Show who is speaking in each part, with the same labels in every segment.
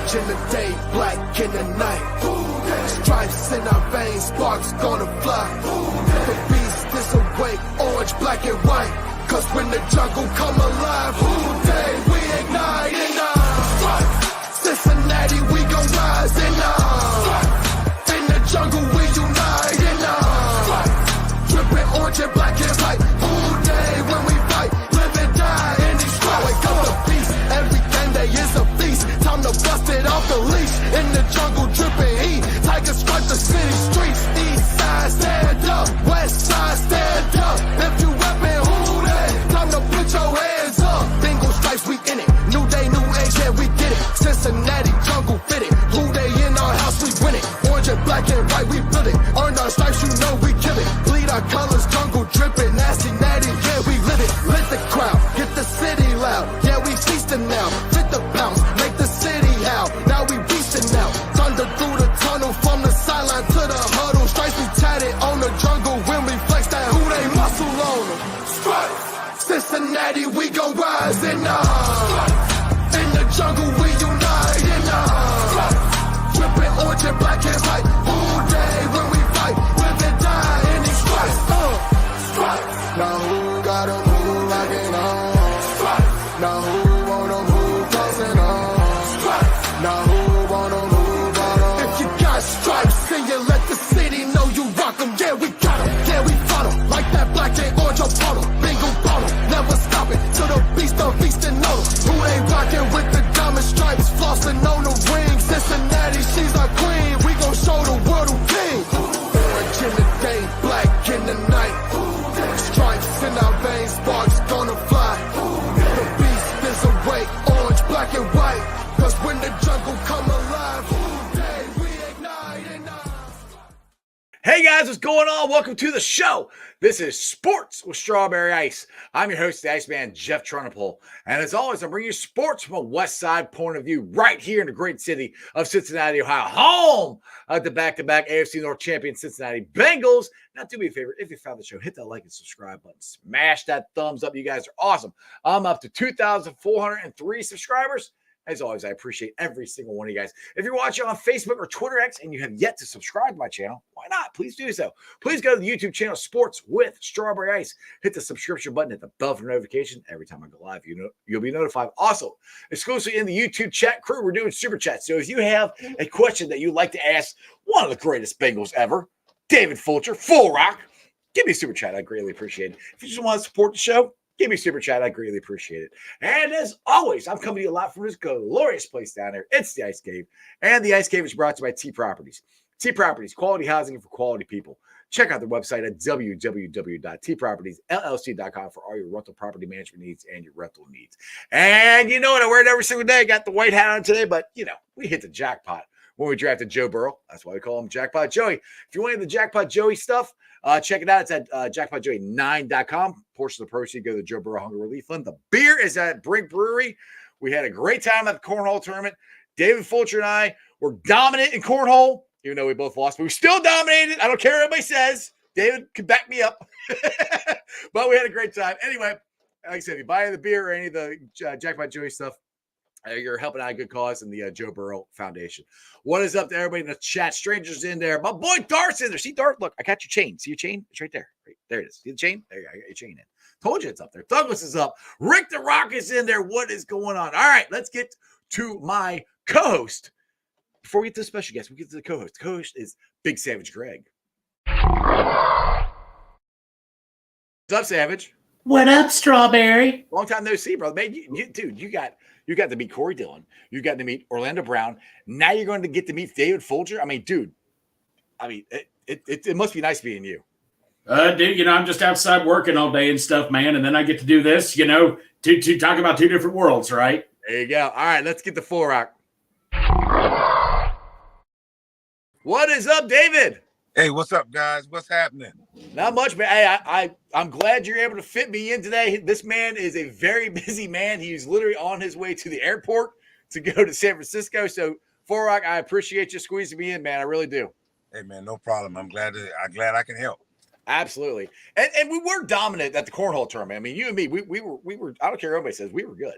Speaker 1: Orange in the day, black in the night. Stripes in our veins, sparks gonna fly. The beast is awake, orange, black and white. Cause when the jungle come alive, who day we ignite and Cincinnati, we gon' rise and in the jungle we unite and dripping orange and black and white. Who day when we fight, live and die in these stripes. Wake up the beast, everything day is a feast. Time to bust it off the leash. In the jungle dripping heat, tigers strike the city streets. East side stand up, west side stand up. If you reppin' who day, time to put your hands up. Bengals stripes, we in it. New day, new age, yeah, we get it. Cincinnati jungle fit it. Who day in our house, we win it. Orange and black and white, we build it. Earn our stripes, you know we kill it. Bleed our colors, jungle dripping, nasty natty, yeah, we live it. Lit the crowd, get the city loud. Yeah, we feasting now. Fit the bounce, make the city howl. Now we beastin' now. Thunder through the tunnel, from the sideline to the huddle. Stripes we tatted on the jungle when we flex that who they muscle on them. Stripes, Cincinnati, we gon' rise and in the jungle we unite and dripping orange and black and white. Who day when we fight, live and die in these stripes. Stripes. Now who gotta move like it on? Stripes. Now who wanna move closing on? Stripes. Now who wanna move out on? If you got stripes, then you let the city know you rock 'em. Yeah, we got 'em. Yeah, we fought 'em. Like that black and orange on bottle. Bingo bottle. Never stop it till the beast on feast and know 'em. Who ain't rockin' with the diamond stripes? Flossing on the ring. Cincinnati, she's our queen. We gon' show the world who king. Orange in the day, black in the night. Stripes in our veins, sparks gonna fly. The beast is awake, orange, black and white. Cause when the jungle come alive, who day we ignite and
Speaker 2: Hey guys, what's going on? Welcome to the show. This is Sports with Strawberry Ice. I'm your host, the Iceman, Jeff Trunapole. And as always, I'm bringing you sports from a West Side point of view right here in the great city of Cincinnati, Ohio, home of the back-to-back AFC North champion Cincinnati Bengals. Now, do me a favor, if you found the show, hit that like and subscribe button. Smash that thumbs up. You guys are awesome. I'm up to 2,403 subscribers. As always, I appreciate every single one of you guys. If you're watching on Facebook or Twitter X and you have yet to subscribe to my channel, why not? Please do so. Please go to the YouTube channel Sports with Strawberry Ice. Hit the subscription button, hit the bell for notification. Every time I go live, you'll be notified. Also, exclusively in the YouTube chat crew, we're doing super chats. So if you have a question that you'd like to ask one of the greatest Bengals ever, David Fulcher, Full Rock, give me a super chat. I greatly appreciate it. If you just want to support the show, give me a super chat. I greatly appreciate it. And as always, I'm coming to you live from this glorious place down there. It's the Ice Cave. And the Ice Cave is brought to you by T Properties. T Properties, quality housing for quality people. Check out their website at www.tpropertiesllc.com for all your rental property management needs and your rental needs. And you know what? I wear it every single day. I got the white hat on today, but, we hit the jackpot when we drafted Joe Burrow. That's why we call him Jackpot Joey. If you want any of the Jackpot Joey stuff, check it out. It's at jackpotjoey9.com. Portion of the proceeds go to the Joe Burrow Hunger Relief Fund. The beer is at Brink Brewery. We had a great time at the Cornhole Tournament. David Fulcher and I were dominant in Cornhole, even though we both lost. But we still dominated. I don't care what anybody says. David can back me up. But we had a great time. Anyway, like I said, if you buy the beer or any of the Jackpot Joey stuff, you're helping out a good cause in the Joe Burrow Foundation. What is up to everybody in the chat? Strangers in there. My boy Dart's in there. See, Dart? Look, I got your chain. See your chain? It's right there. Right there it is. See the chain? There you go. I got your chain in. Told you it's up there. Douglas is up. Rick the Rock is in there. What is going on? All right, let's get to my co-host. Before we get to the special guest, we get to the co-host. The co-host is Big Savage Graig. What's up, Savage?
Speaker 3: What up, Strawberry?
Speaker 2: Long time no see, brother. Man, dude, you got to meet Corey Dillon. You got to meet Orlando Brown. Now you're going to get to meet David Fulcher. I mean, dude. It must be nice being you.
Speaker 3: Dude, I'm just outside working all day and stuff, man, and then I get to do this, to talk about two different worlds, right?
Speaker 2: There you go. All right, let's get the Full Rock. What is up, David?
Speaker 4: Hey, what's up, guys? What's happening?
Speaker 2: Not much, man. Hey, I'm glad you're able to fit me in today. This man is a very busy man. He's literally on his way to the airport to go to San Francisco. So, Full Rock, I appreciate you squeezing me in, man. I really do.
Speaker 4: Hey, man, no problem. I'm glad I can help.
Speaker 2: Absolutely. And we were dominant at the cornhole tournament. I mean, you and me, we were. I don't care what anybody says. We were good.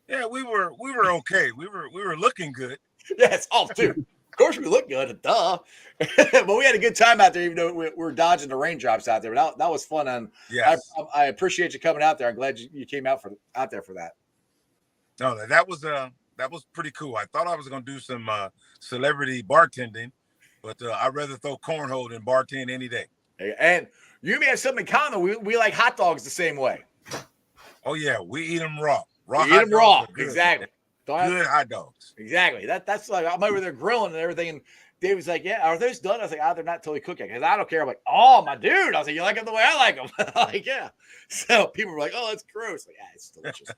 Speaker 4: Yeah, we were okay. We were looking good.
Speaker 2: Yes. Oh, dude. Of course we look good. Duh. But we had a good time out there, even though we were dodging the raindrops out there. But that was fun. And
Speaker 4: Yes.
Speaker 2: I appreciate you coming out there. I'm glad you came out there for that.
Speaker 4: No, that was pretty cool. I thought I was gonna do some celebrity bartending, but I'd rather throw cornhole than bartend any day.
Speaker 2: And you may have something in common. We like hot dogs the same way.
Speaker 4: Oh yeah, we eat them raw.
Speaker 2: We eat
Speaker 4: hot
Speaker 2: them
Speaker 4: dogs
Speaker 2: raw.
Speaker 4: are good.
Speaker 2: Exactly.
Speaker 4: Good hot dogs.
Speaker 2: Exactly. That's like I'm over there grilling and everything. And David's like, "Yeah, are those done?" I was like, "Oh, they're not totally cooked yet." Because I don't care. I'm like, "Oh, my dude." I was like, "You like them the way I like them?" Like, yeah. So people were like, "Oh, that's gross." Like, yeah, it's delicious.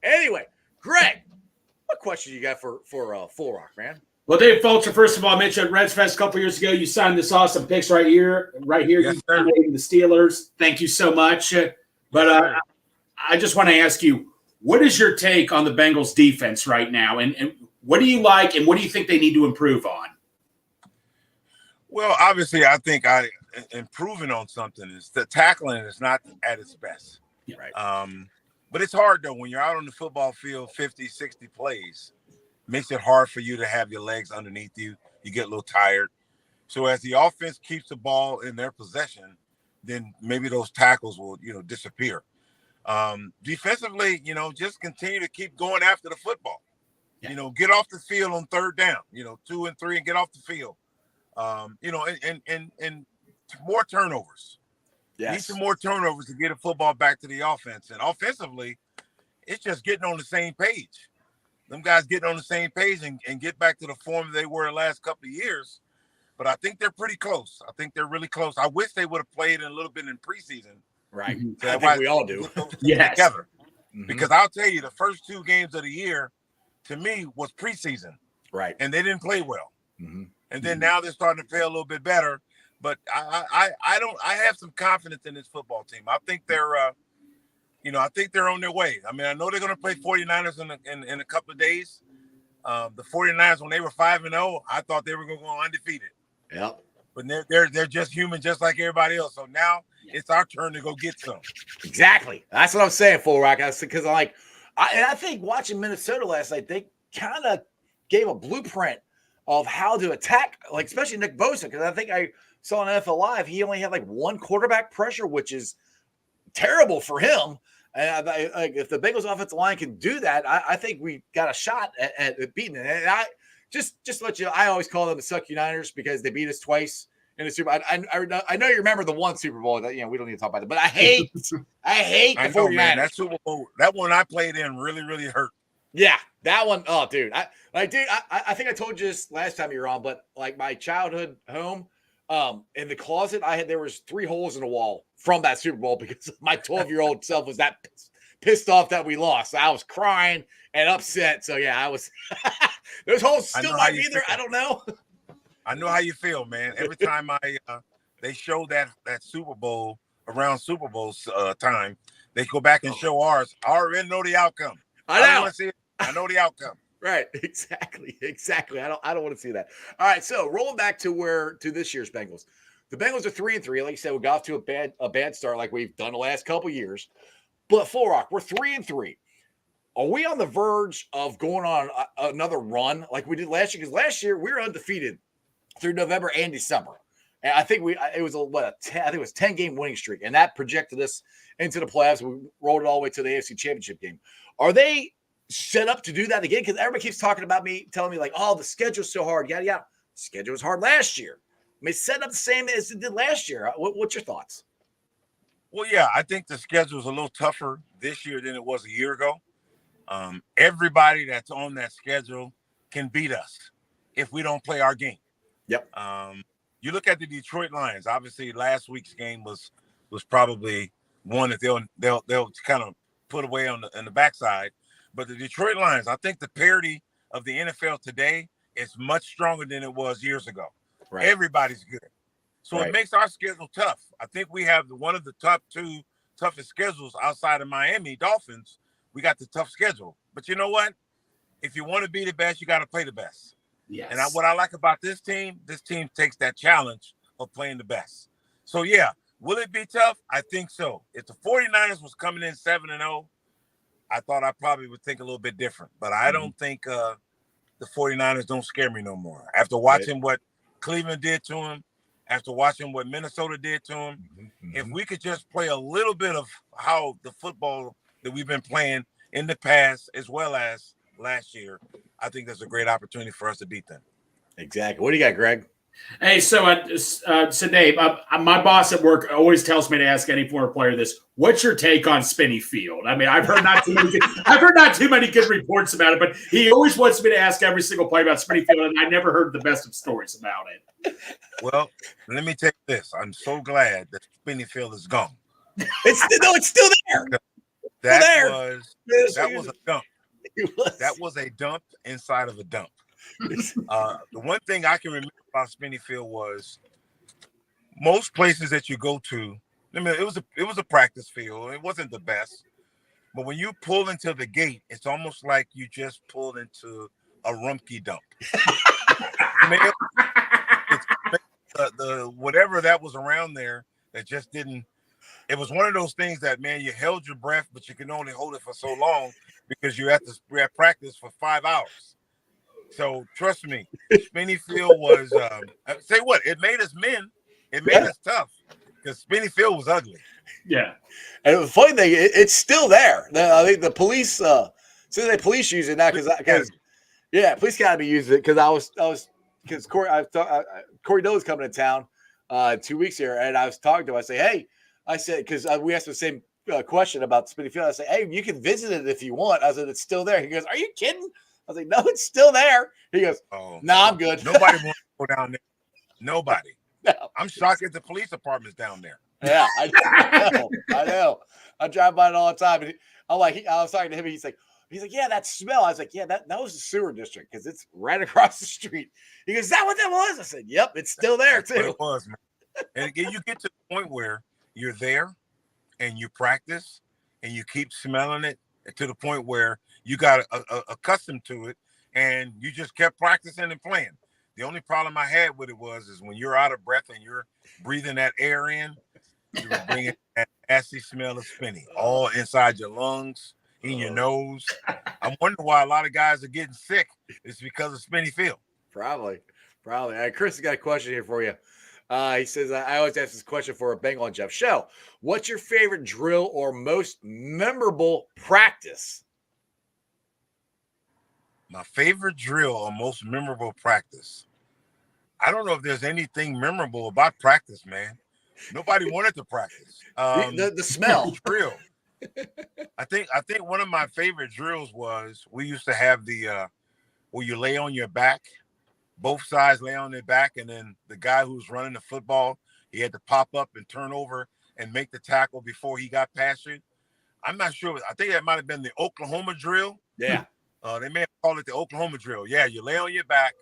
Speaker 2: Anyway, Greg, what question you got for Full Rock, man?
Speaker 3: Well, David Fulcher, first of all, I mentioned at Reds Fest a couple years ago. You signed this awesome picks right here.
Speaker 4: Yes,
Speaker 3: You
Speaker 4: sir.
Speaker 3: the Steelers. Thank you so much. But I just want to ask you, what is your take on the Bengals defense right now? And what do you like and what do you think they need to improve on?
Speaker 4: Well, obviously, I think improving on something is the tackling is not at its best.
Speaker 3: Yeah.
Speaker 2: Right.
Speaker 4: But it's hard, though, when you're out on the football field 50, 60 plays. Makes it hard for you to have your legs underneath you. You get a little tired. So as the offense keeps the ball in their possession, then maybe those tackles will, disappear. Defensively, just continue to keep going after the football.
Speaker 3: Yeah.
Speaker 4: Get off the field on third down, 2 and 3 and get off the field. And more turnovers.
Speaker 2: Yes.
Speaker 4: Need some more turnovers to get the football back to the offense. And offensively, it's just getting on the same page. Them guys getting on the same page and get back to the form they were the last couple of years. But I think they're pretty close. I think they're really close. I wish they would have played in a little bit in preseason.
Speaker 2: Right.
Speaker 4: So
Speaker 2: I think we all do.
Speaker 3: Yes.
Speaker 4: Together.
Speaker 2: Mhm.
Speaker 4: Because I'll tell you, the first 2 games of the year, to me, was preseason.
Speaker 2: Right.
Speaker 4: And they didn't play well.
Speaker 2: Mm-hmm.
Speaker 4: And then now they're starting to play a little bit better. But I have some confidence in this football team. I think they're I think they're on their way. I mean, I know they're going to play 49ers in a couple of days. The 49ers, when they were 5-0, I thought they were going to go undefeated.
Speaker 2: Yep.
Speaker 4: But they're just human, just like everybody else. So now it's our turn to go get some.
Speaker 2: Exactly. That's what I'm saying, Full Rock. Because I think watching Minnesota last night, they kind of gave a blueprint of how to attack, like especially Nick Bosa. Because I think I saw on NFL Live, he only had like 1 quarterback pressure, which is terrible for him. And if the Bengals offensive line can do that, I think we got a shot at beating it. And I just let you know, I always call them the Suck Uniters because they beat us twice in the Super Bowl. I know you remember the one Super Bowl that we don't need to talk about it, but I hate the 49ers.
Speaker 4: Man, that Super Bowl, that one I played in really, really hurt.
Speaker 2: Yeah, that one. Oh, dude. I think I told you this last time you were on, but like my childhood home, in the closet, there was 3 holes in the wall from that Super Bowl because my 12-year-old self was that pissed off that we lost. So I was crying and upset. So yeah, I was. Those holes still might be there. I don't know.
Speaker 4: I know how you feel, man. Every time they show that Super Bowl around Super Bowl time, they go back and show ours. I already know the outcome.
Speaker 2: I know.
Speaker 4: don't want to see it. I know the outcome.
Speaker 2: Right. Exactly. I don't want to see that. All right. So rolling back to this year's Bengals. The Bengals are 3-3. Like you said, we got off to a bad start like we've done the last couple of years. But Full Rock, we're 3-3. Are we on the verge of going on another run like we did last year? Because last year we were undefeated through November and December. And I think it was I think it was 10-game winning streak, and that projected us into the playoffs. We rolled it all the way to the AFC Championship game. Are they set up to do that again? Because everybody keeps telling me like, oh, the schedule's so hard. Yada yada. The schedule was hard last year. I mean, set up the same as it did last year. What's your thoughts?
Speaker 4: Well, yeah, I think the schedule is a little tougher this year than it was a year ago. Everybody that's on that schedule can beat us if we don't play our game.
Speaker 2: Yep.
Speaker 4: You look at the Detroit Lions. Obviously, last week's game was probably one that they'll kind of put away on the backside. But the Detroit Lions, I think the parity of the NFL today is much stronger than it was years ago.
Speaker 2: Right.
Speaker 4: Everybody's good. So
Speaker 2: Right.
Speaker 4: It makes our schedule tough. I think we have one of the top 2 toughest schedules outside of Miami Dolphins. We got the tough schedule. But you know what? If you want to be the best, you got to play the best.
Speaker 3: Yes.
Speaker 4: And what I like about this team takes that challenge of playing the best. So, yeah, will it be tough? I think so. If the 49ers was coming in 7-0, I thought I probably would think a little bit different. But I don't think the 49ers don't scare me no more. After watching what Cleveland did to him, after watching what Minnesota did to him, if we could just play a little bit of how the football that we've been playing in the past as well as last year, I think there's a great opportunity for us to beat them.
Speaker 2: Exactly. What do you got, Greg?
Speaker 3: Hey, so Dave, my boss at work always tells me to ask any former player this: what's your take on Spinny Field? I mean, I've heard not too many good reports about it, but he always wants me to ask every single player about Spinny Field, and I never heard the best of stories about it.
Speaker 4: Well, let me tell you this: I'm so glad that Spinny Field is gone.
Speaker 2: It's still there.
Speaker 4: That was a dump. That was a dump inside of a dump. The one thing I can remember about Spinny Field was most places that you go to. I mean, it was a practice field. It wasn't the best, but when you pull into the gate, it's almost like you just pulled into a Rumpke dump. I mean, the whatever that was around there that just didn't. It was one of those things that, man, you held your breath, but you can only hold it for so long because you're at practice for 5 hours. So trust me, Spinny Field was. Say what? It made us men. It made us tough because Spinny Field was ugly.
Speaker 3: Yeah,
Speaker 2: and the funny thing, it's still there. I think the police, since they police use it now, because police academy used it because because Corey Doe's coming to town 2 weeks here, and I was talking to him. I say, hey, because we asked the same question about Spinny Field. I say, hey, you can visit it if you want. I said, it's still there. He goes, are you kidding? I was like, no, it's still there. He goes, no, I'm good.
Speaker 4: Nobody wants to go down there. Nobody.
Speaker 2: No.
Speaker 4: I'm shocked at the police department's down there.
Speaker 2: Yeah, I know. I drive by it all the time. And I was talking to him. He's like, yeah, that smell. I was like, yeah, that was the sewer district because it's right across the street. He goes, is that what that was? I said, yep, it's still there too.
Speaker 4: It was, man. And again, you get to the point where you're there and you practice and you keep smelling it to the point where you got accustomed to it and you just kept practicing and playing. The only problem I had with it is when you're out of breath and you're breathing that air in, you were bringing that nasty smell of Spinny all inside your lungs, in your nose. I'm wondering why a lot of guys are getting sick. It's because of Spinny Field.
Speaker 2: Probably. All right, Chris has got a question here for you. He says, I always ask this question for a Bengal and Jeff show. What's your favorite drill or most memorable practice?
Speaker 4: My favorite drill or most memorable practice. I don't know if there's anything memorable about practice, man. Nobody wanted to practice.
Speaker 2: The smell.
Speaker 4: Drill. I think one of my favorite drills was we used to have the where you lay on your back, both sides lay on their back, and then the guy who's running the football, he had to pop up and turn over and make the tackle before he got past you. I'm not sure. I think that might have been the Oklahoma drill.
Speaker 2: Yeah.
Speaker 4: They may have called it the Oklahoma drill. Yeah, you lay on your back,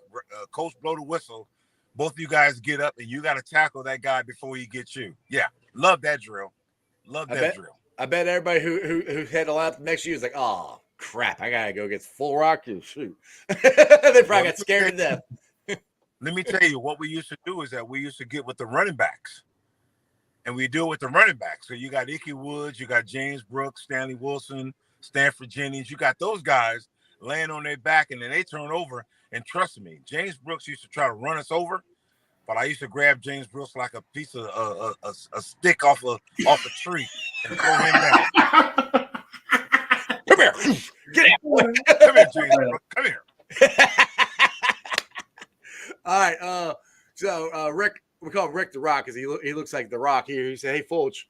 Speaker 4: coach blow the whistle, both of you guys get up, and you got to tackle that guy before he gets you. Yeah, love that drill. Drill.
Speaker 2: I bet everybody who had a lot next year is like, oh, crap, I got to go get full rock and shoot. They probably got scared to death.
Speaker 4: Let me tell you, what we used to do is that we used to get with the running backs. And we do it with the running backs. So you got Ickey Woods, you got James Brooks, Stanley Wilson, Stanford Jennings. You got those guys laying on their back, and then they turn over. And trust me, James Brooks used to try to run us over, but I used to grab James Brooks like a piece of a stick off a tree and throw him down.
Speaker 2: Come here, get out!
Speaker 4: Come here, James Brooks. Come here.
Speaker 2: All right. So Rick, we call him Rick the Rock because he looks like the Rock here. He said, "Hey Fulch,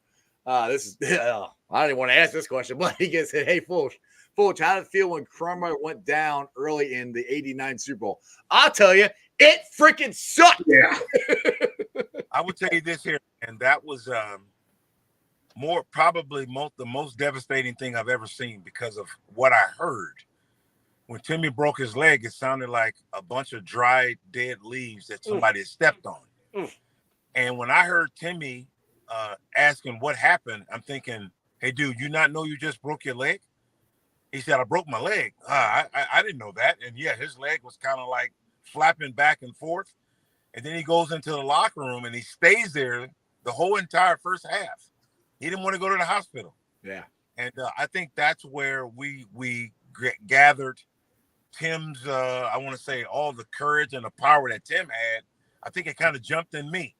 Speaker 2: this is I didn't even want to ask this question, but he gets said, hey Fulch, how did it feel when Crumwright went down early in the '89 Super Bowl? I'll tell you, it freaking sucked."
Speaker 3: Yeah.
Speaker 4: I would tell you this here, and that was the most devastating thing I've ever seen because of what I heard. When Timmy broke his leg, it sounded like a bunch of dried, dead leaves that somebody had stepped on. And when I heard Timmy asking what happened, I'm thinking, hey, dude, you not know you just broke your leg? He said, I broke my leg. I didn't know that. And yeah, his leg was kind of like flapping back and forth. And then he goes into the locker room and he stays there the whole entire first half. He didn't want to go to the hospital.
Speaker 2: Yeah.
Speaker 4: And I think that's where we gathered Tim's, I want to say, all the courage and the power that Tim had, I think it kind of jumped in me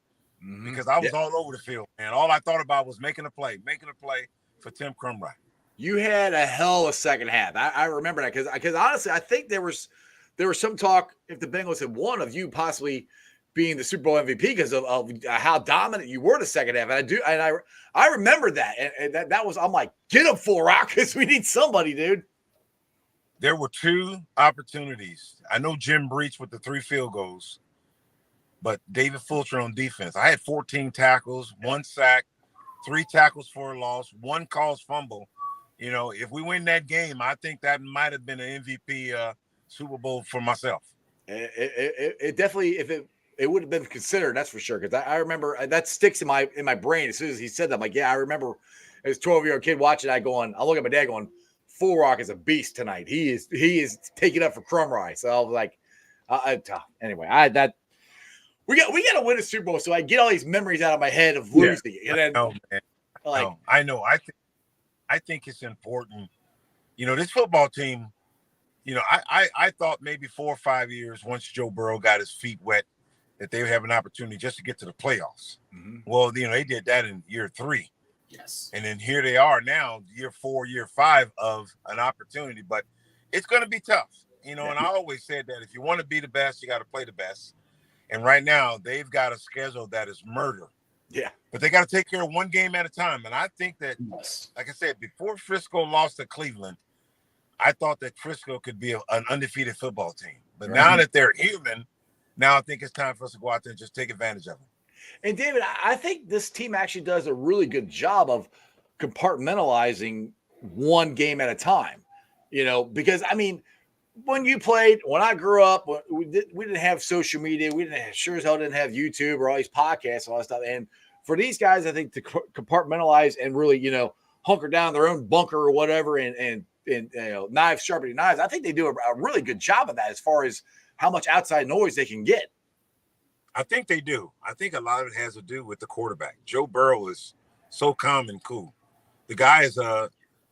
Speaker 4: because I was all over the field, man. All I thought about was making a play for Tim Crumry.
Speaker 2: You had a hell of a second half. I remember that because honestly, I think there was some talk if the Bengals had won of you possibly being the Super Bowl MVP because of how dominant you were the second half. And I remember that. And that was, I'm like, get him, Full Rock, because we need somebody, dude.
Speaker 4: There were 2 opportunities. I know Jim Breach with the 3 field goals, but David Fulcher on defense. I had 14 tackles, 1 sack, 3 tackles for a loss, 1 caused fumble. You know, if we win that game, I think that might have been an MVP Super Bowl for myself.
Speaker 2: It definitely, if it would have been considered, that's for sure. Because I remember that sticks in my brain as soon as he said that. I'm like, yeah, I remember as a 12-year-old kid watching. I look at my dad going, Full Rock is a beast tonight. He is taking up for Crumry. So I was like, anyway, we got to win a Super Bowl so I get all these memories out of my head of losing.
Speaker 4: Yeah, and then, I know. I think it's important. You know, this football team. You know, I thought maybe 4 or 5 years once Joe Burrow got his feet wet that they would have an opportunity just to get to the playoffs. Well, you know, they did that in year 3.
Speaker 3: Yes.
Speaker 4: And then here they are now, year 4, year 5 of an opportunity. But it's going to be tough. You know, and I always said that if you want to be the best, you got to play the best. And right now, they've got a schedule that is murder.
Speaker 2: Yeah.
Speaker 4: But they got to take care of one game at a time. And I think that, like I said, before Frisco lost to Cleveland, I thought that Frisco could be an undefeated football team. But now that they're human, now I think it's time for us to go out there and just take advantage of them.
Speaker 2: And David, I think this team actually does a really good job of compartmentalizing one game at a time, you know, because I mean, when I grew up, we didn't have social media. We sure as hell didn't have YouTube or all these podcasts and all that stuff. And for these guys, I think to compartmentalize and really, you know, hunker down in their own bunker or whatever and you know, knives sharpening knives, I think they do a really good job of that as far as how much outside noise they can get.
Speaker 4: I think they do. I think a lot of it has to do with the quarterback. Joe Burrow is so calm and cool. The guy is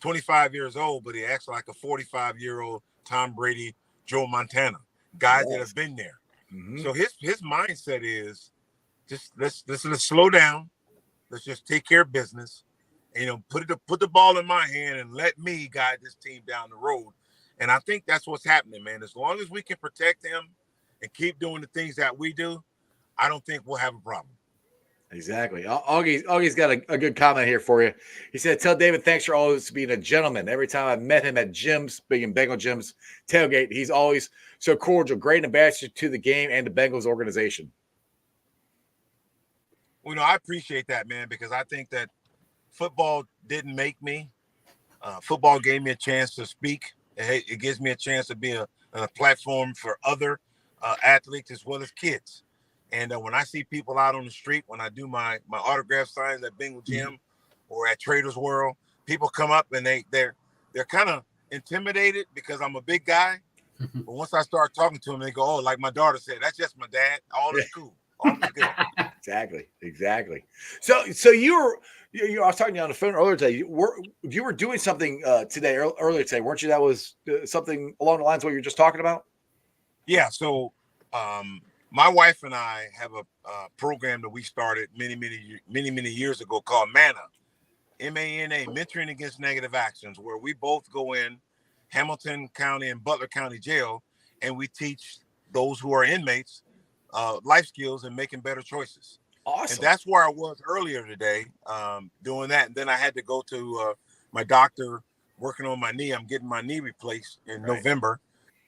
Speaker 4: 25 years old, but he acts like a 45-year-old Tom Brady, Joe Montana, guys that have been there. So his mindset is just let's slow down. Let's just take care of business. And, you know, put the ball in my hand and let me guide this team down the road. And I think that's what's happening, man. As long as we can protect him and keep doing the things that we do, I don't think we'll have a problem.
Speaker 2: Exactly. Augie's got a good comment here for you. He said, tell David thanks for always being a gentleman. Every time I've met him at gyms, being Bengal gyms, tailgate, he's always so cordial, great ambassador to the game and the Bengals organization.
Speaker 4: Well, you know, I appreciate that, man, because I think that football didn't make me. Football gave me a chance to speak. It gives me a chance to be a platform for other athletes as well as kids. And when I see people out on the street, when I do my autograph signs at Bengal Gym or at Traders World, people come up and they're kind of intimidated because I'm a big guy. But once I start talking to them, they go, "Oh, like my daughter said, that's just my dad. All is cool. All is good."
Speaker 2: Exactly. So you I was talking to you on the phone earlier today. You were doing something earlier today, weren't you? That was something along the lines of what you were just talking about.
Speaker 4: Yeah. So my wife and I have a program that we started many years ago called MANA, M-A-N-A, Mentoring Against Negative Actions, where we both go in Hamilton County and Butler County Jail, and we teach those who are inmates life skills and making better choices.
Speaker 2: Awesome.
Speaker 4: And that's where I was earlier today doing that. And then I had to go to my doctor working on my knee. I'm getting my knee replaced in November.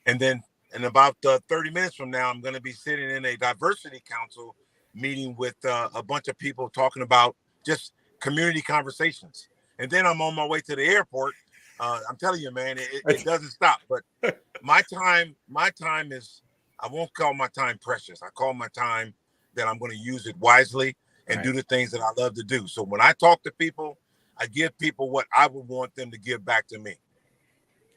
Speaker 4: And then in about 30 minutes from now, I'm going to be sitting in a diversity council meeting with a bunch of people talking about just community conversations. And then I'm on my way to the airport. I'm telling you, man, it doesn't stop. But my time is, I won't call my time precious. I call my time that I'm going to use it wisely and do the things that I love to do. So when I talk to people, I give people what I would want them to give back to me.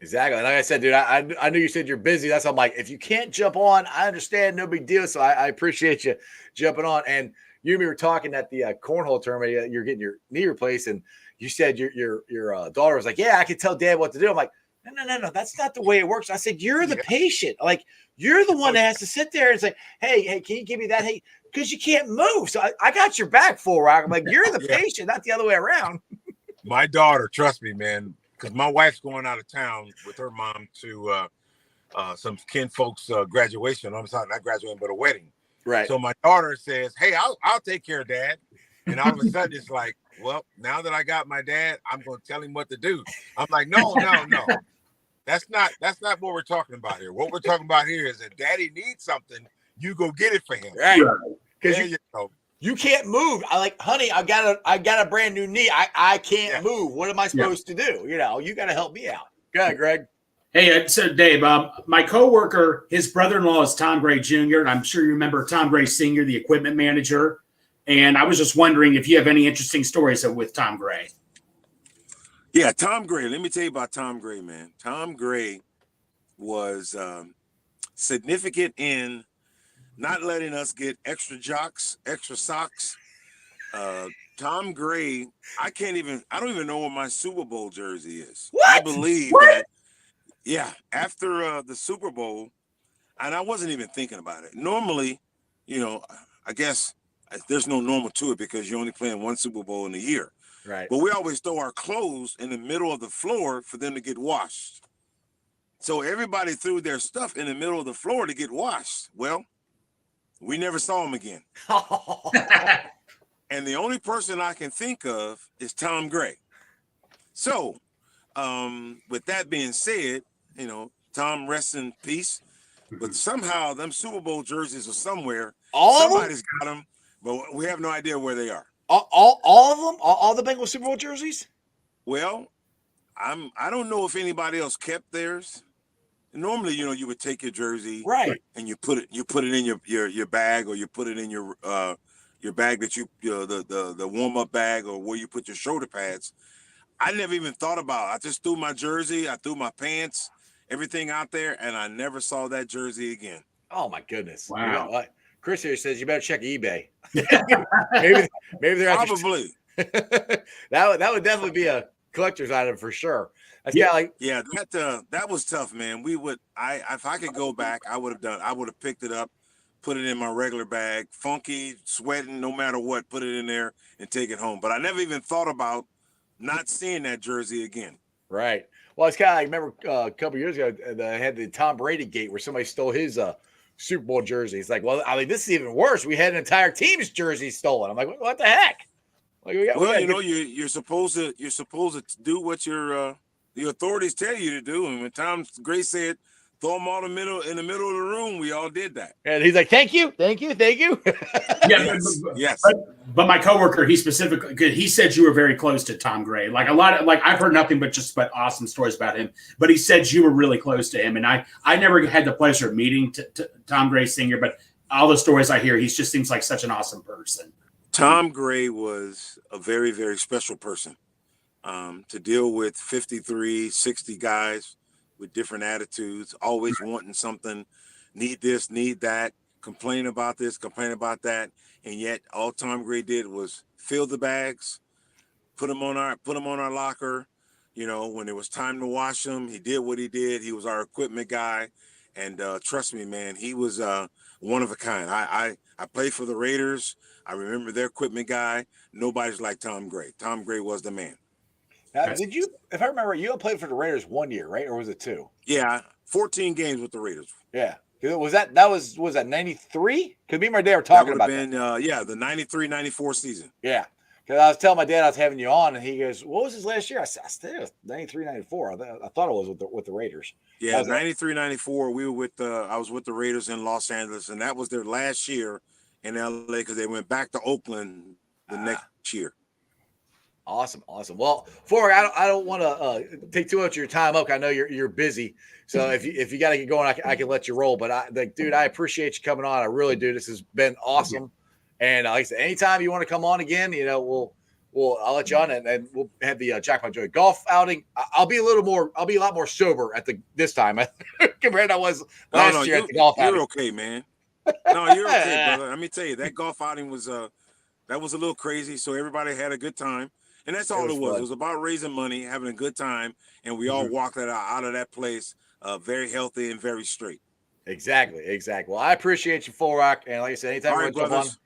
Speaker 2: Exactly. Like I said, dude, I knew you said you're busy. That's why I'm like, if you can't jump on, I understand, no big deal. So I appreciate you jumping on. And you and me were talking at the cornhole tournament. You're getting your knee replaced, and you said your daughter was like, "Yeah, I can tell Dad what to do." I'm like, No. That's not the way it works. I said, you're the patient. Like, you're the one that has to sit there and say, hey, can you give me that? Hey, because you can't move. So I got your back, Full Rock. I'm like, you're the patient, not the other way around.
Speaker 4: My daughter, trust me, man, because my wife's going out of town with her mom to some kin folks' graduation. I'm sorry, not graduating, but a wedding.
Speaker 2: Right.
Speaker 4: So my daughter says, hey, I'll take care of Dad. And all of a sudden it's like, well, now that I got my dad, I'm going to tell him what to do. I'm like, no. That's not what we're talking about here. What we're talking about here is that Daddy needs something, you go get it for him.
Speaker 2: Right.
Speaker 4: Because
Speaker 2: you can't move. I like, honey, I got a brand new knee. I can't move. What am I supposed to do? You got to help me out. Go ahead, Greg.
Speaker 3: Hey, so Dave, my coworker, his brother-in-law is Tom Graig Jr., and I'm sure you remember Tom Graig Sr., the equipment manager. And I was just wondering if you have any interesting stories with Tom Graig.
Speaker 5: Yeah, Tom Graig. Let me tell you about Tom Graig, man. Tom Graig was significant in not letting us get extra jocks, extra socks. Tom Graig, I don't even know where my Super Bowl jersey is.
Speaker 2: What?
Speaker 5: I believe that, after the Super Bowl, and I wasn't even thinking about it. Normally, I guess there's no normal to it because you're only playing one Super Bowl in a year.
Speaker 2: Right.
Speaker 5: But we always throw our clothes in the middle of the floor for them to get washed. So everybody threw their stuff in the middle of the floor to get washed. Well, we never saw them again. And the only person I can think of is Tom Graig. So, with that being said, Tom rests in peace. But somehow them Super Bowl jerseys are somewhere. Somebody's got them, but we have no idea where they are.
Speaker 2: All of them? All the Bengals Super Bowl jerseys?
Speaker 5: Well, I don't know if anybody else kept theirs. Normally, you would take your jersey,
Speaker 2: right,
Speaker 5: and you put it in your bag, or you put it in your bag that the warm up bag, or where you put your shoulder pads. I never even thought about it. I just threw my jersey, I threw my pants, everything out there, and I never saw that jersey again.
Speaker 2: Oh my goodness!
Speaker 3: Wow.
Speaker 2: Chris here says you better check eBay. maybe they're
Speaker 5: probably.
Speaker 2: that would definitely be a collector's item for sure.
Speaker 5: That was tough, man. If I could go back, I would have picked it up, put it in my regular bag, funky, sweating, no matter what, put it in there and take it home. But I never even thought about not seeing that jersey again.
Speaker 2: Right. Well, it's kind of like, remember a couple years ago, they had the Tom Brady gate where somebody stole his Super Bowl jersey. It's like, well, I mean, this is even worse. We had an entire team's jersey stolen. I'm like, what the heck? Like,
Speaker 5: you're supposed to do what your authorities tell you to do. And when Tom Graig said, throw them all in the middle of the room, we all did that.
Speaker 2: And he's like, thank you.
Speaker 3: Yes. But my coworker, he said you were very close to Tom Graig. I've heard nothing but awesome stories about him. But he said you were really close to him, and I never had the pleasure of meeting Tom Graig Sr. But all the stories I hear, he just seems like such an awesome person.
Speaker 5: Tom Graig was a very, very special person. To deal with 53, 60 guys with different attitudes, always wanting something, need this, need that, complain about this, complain about that. And yet all Tom Graig did was fill the bags, put them on our locker. When it was time to wash them, he did what he did. He was our equipment guy. And trust me, man, he was one of a kind. I played for the Raiders. I remember their equipment guy. Nobody's like Tom Graig. Tom Graig was the man.
Speaker 2: Did you, if I remember, you played for the Raiders 1 year, right? Or was it 2?
Speaker 5: Yeah, 14 games with the Raiders.
Speaker 2: Yeah. Was that 93? Because me and my dad were talking about that.
Speaker 5: The 93-94 season.
Speaker 2: Yeah. Because I was telling my dad I was having you on, and he goes, what was his last year? I said, it was 93, 94. I thought it was with the Raiders.
Speaker 5: Yeah, 93-94. We were I was with the Raiders in Los Angeles, and that was their last year in LA because they went back to Oakland the next year.
Speaker 2: Awesome. Well, Fork, I don't want to take too much of your time up. I know you're busy, so if you got to get going, I can let you roll. But dude, I appreciate you coming on. I really do. This has been awesome. And like I said, anytime you want to come on again, I'll let you on, and we'll have the Jack My Joy golf outing. I'll be a lot more sober at this time compared to I was last year at the golf outing.
Speaker 5: You're okay, man. No, you're okay, brother. Let me tell you, that golf outing was that was a little crazy. So everybody had a good time. And that's all it was.
Speaker 2: fun.
Speaker 5: It was about raising money, having a good time, and we all walked out of that place very healthy and very straight.
Speaker 2: Exactly. Well, I appreciate you, Full Rock, and like I said, anytime
Speaker 5: All
Speaker 2: you
Speaker 5: right,
Speaker 2: want to jump on.
Speaker 5: brothers.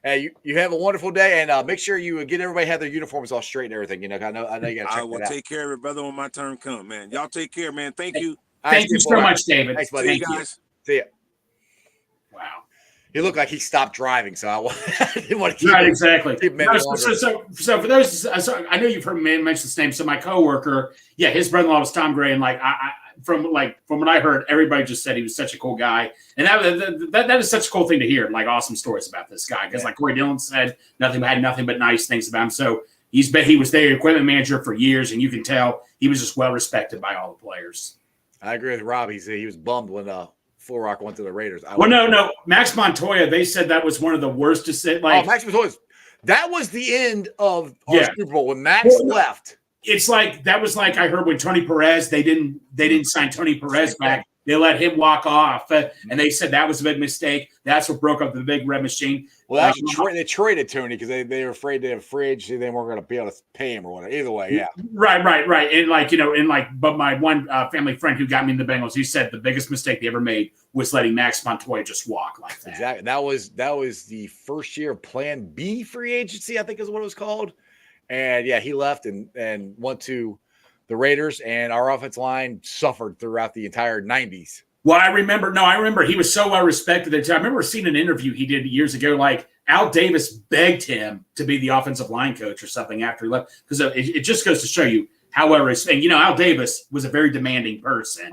Speaker 2: Hey, you have a wonderful day, and make sure you get everybody have their uniforms all straight and everything. You know, I know you got to check
Speaker 5: I will
Speaker 2: that out.
Speaker 5: take care of it, brother, when my turn comes, man. Y'all take care, man. Thank you.
Speaker 3: Thank you so much, David.
Speaker 2: Thanks, buddy.
Speaker 5: See you
Speaker 3: Thank
Speaker 5: guys.
Speaker 2: See ya.
Speaker 3: Wow.
Speaker 2: He looked like he stopped driving, so I didn't want to keep
Speaker 3: Right, exactly.
Speaker 2: keep him any
Speaker 3: So
Speaker 2: longer.
Speaker 3: for those, I know you've heard me mention this name. So my coworker, yeah, his brother-in-law was Tom Gray, and like from what I heard, everybody just said he was such a cool guy, and that is such a cool thing to hear. Like awesome stories about this guy, because like Corey Dillon said, had nothing but nice things about him. So he was their equipment manager for years, and you can tell he was just well respected by all the players.
Speaker 2: I agree with Rob. He said he was bummed when Full Rock went to the Raiders.
Speaker 3: No, Max Montoya. They said that was one of the worst to say. Like
Speaker 2: Max Montoya. That was the end of our Super Bowl when Max left.
Speaker 3: It's like that was like I heard when Tony Perez. They didn't sign Tony Perez back. They let him walk off, and they said that was a big mistake. That's what broke up the big red machine.
Speaker 2: Well, actually, they traded Tony because they were afraid they have fridge. They weren't going to be able to pay him or whatever. Either way, yeah.
Speaker 3: Right. And but my one family friend who got me in the Bengals, he said the biggest mistake they ever made was letting Max Montoya just walk like that.
Speaker 2: Exactly. That was the first year of Plan B free agency, I think is what it was called. And yeah, he left and went to the Raiders, and our offensive line suffered throughout the entire 90s.
Speaker 3: Well, I remember he was so well respected. I remember seeing an interview he did years ago. Like Al Davis begged him to be the offensive line coach or something after he left, because it just goes to show you how well respected. Al Davis was a very demanding person.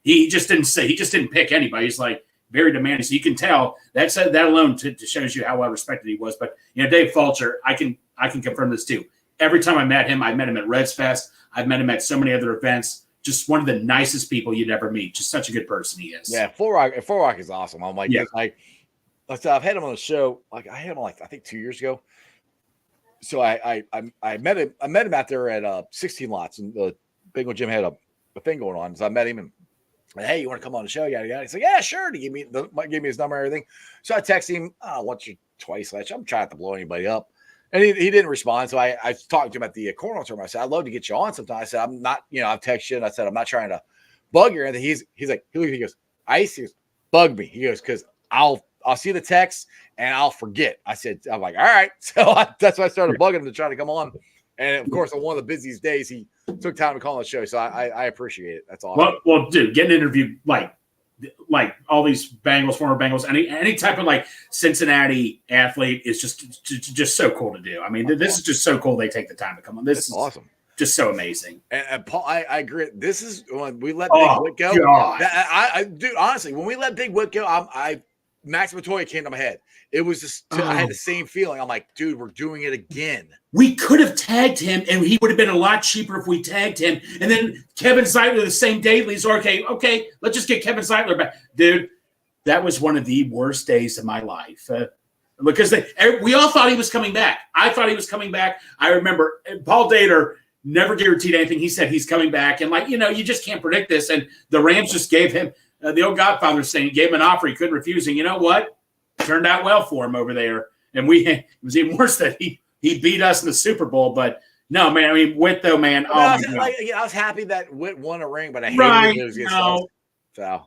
Speaker 3: He just didn't pick anybody. He's like very demanding. So you can tell that alone shows you how well respected he was. But Dave Fulcher, I can confirm this too. Every time I met him at Reds Fest. I've met him at so many other events. Just one of the nicest people you'd ever meet. Just such a good person he is.
Speaker 2: Yeah, Full Rock is awesome. I'm like, I've had him on the show. Like I had him I think 2 years ago. So I met him. I met him out there at 16 Lots, and the Bengal Gym had a thing going on. So I met him and hey, you want to come on the show? Yada yada. He's like, yeah, sure. He gave me his number and everything. So I texted him once or twice. I'm trying not to blow anybody up. And he didn't respond. So I talked to him at the corner tournament. I said, I'd love to get you on sometime. I said, I'm not, I've texted you. And I said, I'm not trying to bug you or anything. He's like, he goes, Ice, he goes, bug me. He goes, because I'll see the text and I'll forget. I'm like, all right. So that's why I started bugging him to try to come on. And of course, on one of the busiest days, he took time to call on the show. So I appreciate it. That's awesome.
Speaker 3: Well, dude, getting interviewed like all these Bengals, former Bengals, any type of like Cincinnati athlete is just so cool to do. I mean, this is just so cool. They take the time to come on. This is
Speaker 2: awesome.
Speaker 3: Just so amazing.
Speaker 2: And Paul, I agree. This is when we let Big Whit go. Dude, honestly, when we let Big Whit go, Max Montoya came to my head. It was just I had the same feeling. I'm like, dude, we're doing it again.
Speaker 3: We could have tagged him, and he would have been a lot cheaper if we tagged him. And then Kevin Zeitler the same day. He's okay, let's just get Kevin Zeitler back. Dude, that was one of the worst days of my life. Because we all thought he was coming back. I thought he was coming back. I remember Paul Dater never guaranteed anything. He said he's coming back. And you just can't predict this. And the Rams just gave him, the old Godfather saying, he gave him an offer he couldn't refuse. And you know what? Turned out well for him over there. And it was even worse that he beat us in the Super Bowl. But no, man, I mean, Whit, though, man.
Speaker 2: I was happy that Whit won a ring, but I hated it was against us. So,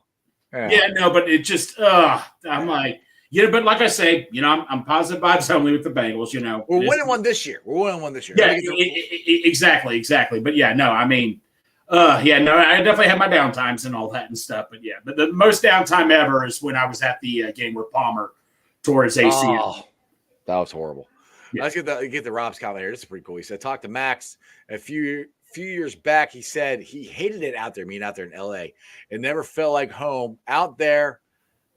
Speaker 3: but it just, I'm like, but like I say, I'm positive vibes only with the Bengals,
Speaker 2: We're winning one this year.
Speaker 3: Yeah, exactly. But yeah, no, I mean, I definitely had my downtimes and all that and stuff. But yeah, but the most downtime ever is when I was at the game where Palmer tore his ACL.
Speaker 2: Oh, that was horrible. Yeah. Let's get the Rob's comment here. This is pretty cool. He said, talk to Max a few years back. He said he hated it out there, out there in LA. It never felt like home out there,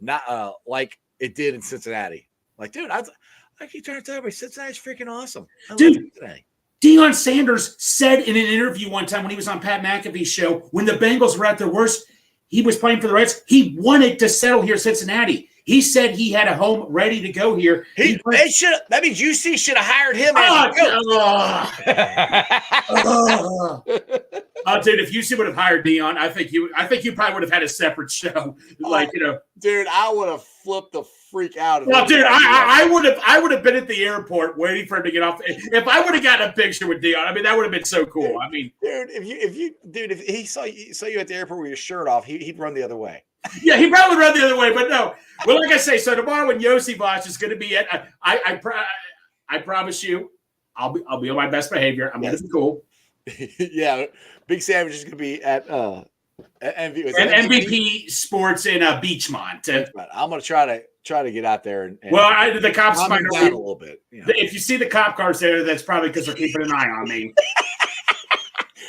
Speaker 2: not like it did in Cincinnati. Like, dude, I keep trying to tell everybody, Cincinnati's freaking awesome.
Speaker 3: Dude, Deion Sanders said in an interview one time when he was on Pat McAfee's show, when the Bengals were at their worst, he was playing for the Reds. He wanted to settle here in Cincinnati. He said he had a home ready to go here.
Speaker 2: That means UC should have hired him.
Speaker 3: Oh, dude, if UC would have hired Dion, I think you probably would have had a separate show. Like,
Speaker 2: dude, I would have flipped the freak out.
Speaker 3: Well, dude, I would have been at the airport waiting for him to get off. If I would have gotten a picture with Dion, I mean, that would have been so cool. I mean,
Speaker 2: dude, if he saw you at the airport with your shirt off, he'd run the other way.
Speaker 3: Yeah, he probably would run the other way, but no. Well, like I say, so tomorrow when Yossi is going to be at, I promise you, I'll be on my best behavior. I'm going to be cool.
Speaker 2: Yeah, Big Savage is going to be at
Speaker 3: MVP Sports in Beachmont.
Speaker 2: I'm going to try to get out there and
Speaker 3: well, the cops might
Speaker 2: down a little bit. You know.
Speaker 3: If you see the cop cars there, that's probably because they're keeping an eye on me.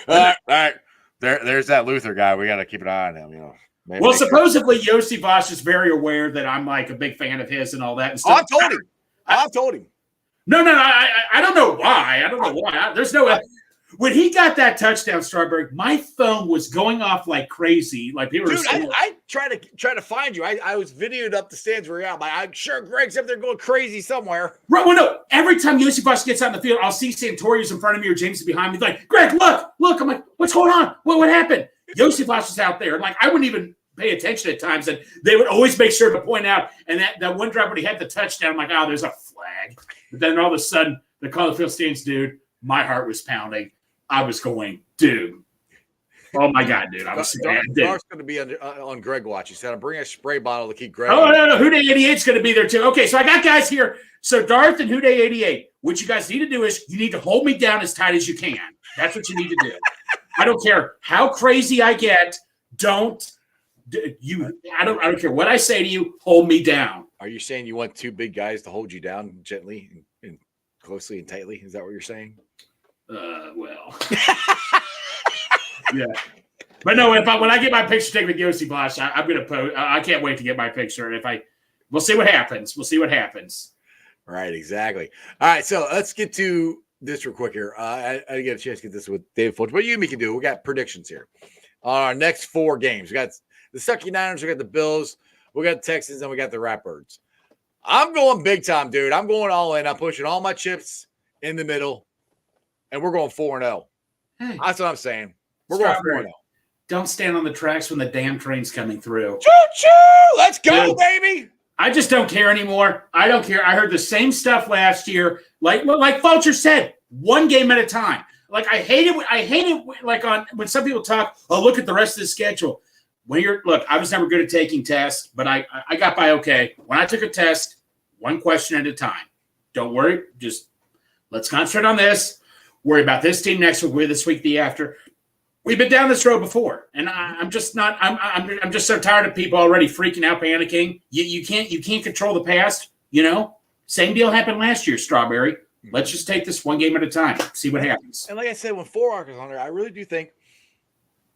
Speaker 2: All right. There's that Luther guy. We got to keep an eye on him. You know. Maybe
Speaker 3: well, supposedly Yossi Vosh is very aware that I'm like a big fan of his and all that. And stuff.
Speaker 2: I've told him.
Speaker 3: No, I don't know why. I don't know why. There's no. When he got that touchdown, Strawberry, my phone was going off like crazy. Like people were saying,
Speaker 2: I try to find you. I was videoed up the stands where you're out. I'm sure Greg's up there going crazy somewhere.
Speaker 3: Right. Well, no. Every time Yossi Vosh gets out in the field, I'll see Santorius in front of me or James behind me. He's like, Greg, look. I'm like, what's going on? What happened? Yossi Vosh is out there. And like, I wouldn't even pay attention at times, and they would always make sure to point out. And that one drive when he had the touchdown, I'm like, oh, there's a flag. But then all of a sudden, the call the field stands, dude. My heart was pounding. I was going, dude. Oh my God, dude! I was saying,
Speaker 2: Dark's going to be on Greg watch. He said, "I'm bringing a spray bottle to keep Greg."
Speaker 3: Oh no, Who Day 88 is going to be there too. Okay, so I got guys here. So Darth and Who Day 88. What you guys need to do is you need to hold me down as tight as you can. That's what you need to do. I don't care how crazy I get. I don't care what I say to you. Hold me down.
Speaker 2: Are you saying you want two big guys to hold you down gently and closely and tightly? Is that what you're saying?
Speaker 3: Well, yeah. But no, when I get my picture taken with Yossi Vosh, I'm gonna post. I can't wait to get my picture. And we'll see what happens.
Speaker 2: Right, exactly. All right, so let's get to this real quick here. I didn't get a chance to get this with David Fulcher, but you and me can do it. We got predictions here on our next 4 games. We got the Sucky Niners, we got the Bills, we got the Texans, and we got the Ratbirds. I'm going big time, dude. I'm going all in. I'm pushing all my chips in the middle, and we're going 4-0. Hey, that's what I'm saying. We're going 4-0.
Speaker 3: Don't stand on the tracks when the damn train's coming through.
Speaker 2: Choo-choo! Let's go, baby!
Speaker 3: I just don't care anymore. I don't care. I heard the same stuff last year. Like Fulcher said, one game at a time. Like I hate it like when some people talk, oh, look at the rest of the schedule. I was never good at taking tests, but I got by okay. When I took a test, one question at a time. Don't worry, just let's concentrate on this. Worry about this team next week, this week, the after. We've been down this road before, and I'm just not. I'm just so tired of people already freaking out, panicking. You can't control the past. You know, same deal happened last year. Strawberry. Let's just take this one game at a time. See what happens.
Speaker 2: And like I said, when 4 Arcos on there, I really do think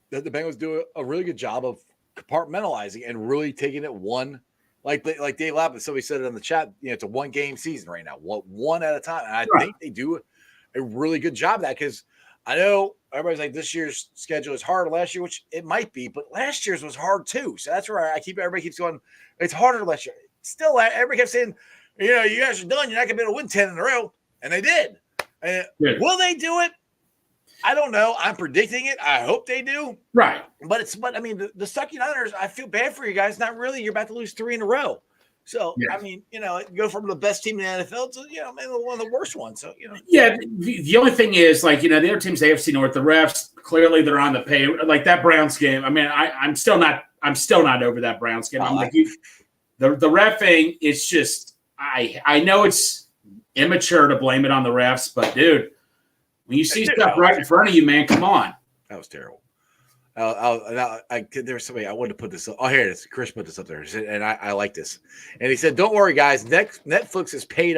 Speaker 2: that the Bengals do a really good job of compartmentalizing and really taking it one. Like Dave Lapp, somebody said it in the chat. You know, it's a 1-game season right now, one at a time. And I think they do a really good job of that because I know everybody's like this year's schedule is harder last year, which it might be, but last year's was hard too. So that's where everybody keeps going. It's harder last year. Still, everybody kept saying, you know, you guys are done. You're not gonna be able to win 10 in a row, and they did. And will they do it? I don't know. I'm predicting it. I hope they do.
Speaker 3: Right.
Speaker 2: But I mean, the Sucky Niners, I feel bad for you guys. Not really. You're about to lose 3 in a row. So, I mean, you know, go from the best team in the NFL to, you know, maybe one of the worst ones. So, you know.
Speaker 3: Yeah. The only thing is, like, you know, the other teams, AFC North, the refs, clearly they're on the pay. Like that Browns game. I mean, I'm still not over that Browns game. I'm like, the reffing, it's just, I know it's immature to blame it on the refs, but dude, when you see stuff right in front of you, man, come on.
Speaker 2: That was terrible. There was somebody I wanted to put this up. Oh, here it is. Chris put this up there, and I like this. And he said, "Don't worry, guys. Netflix has paid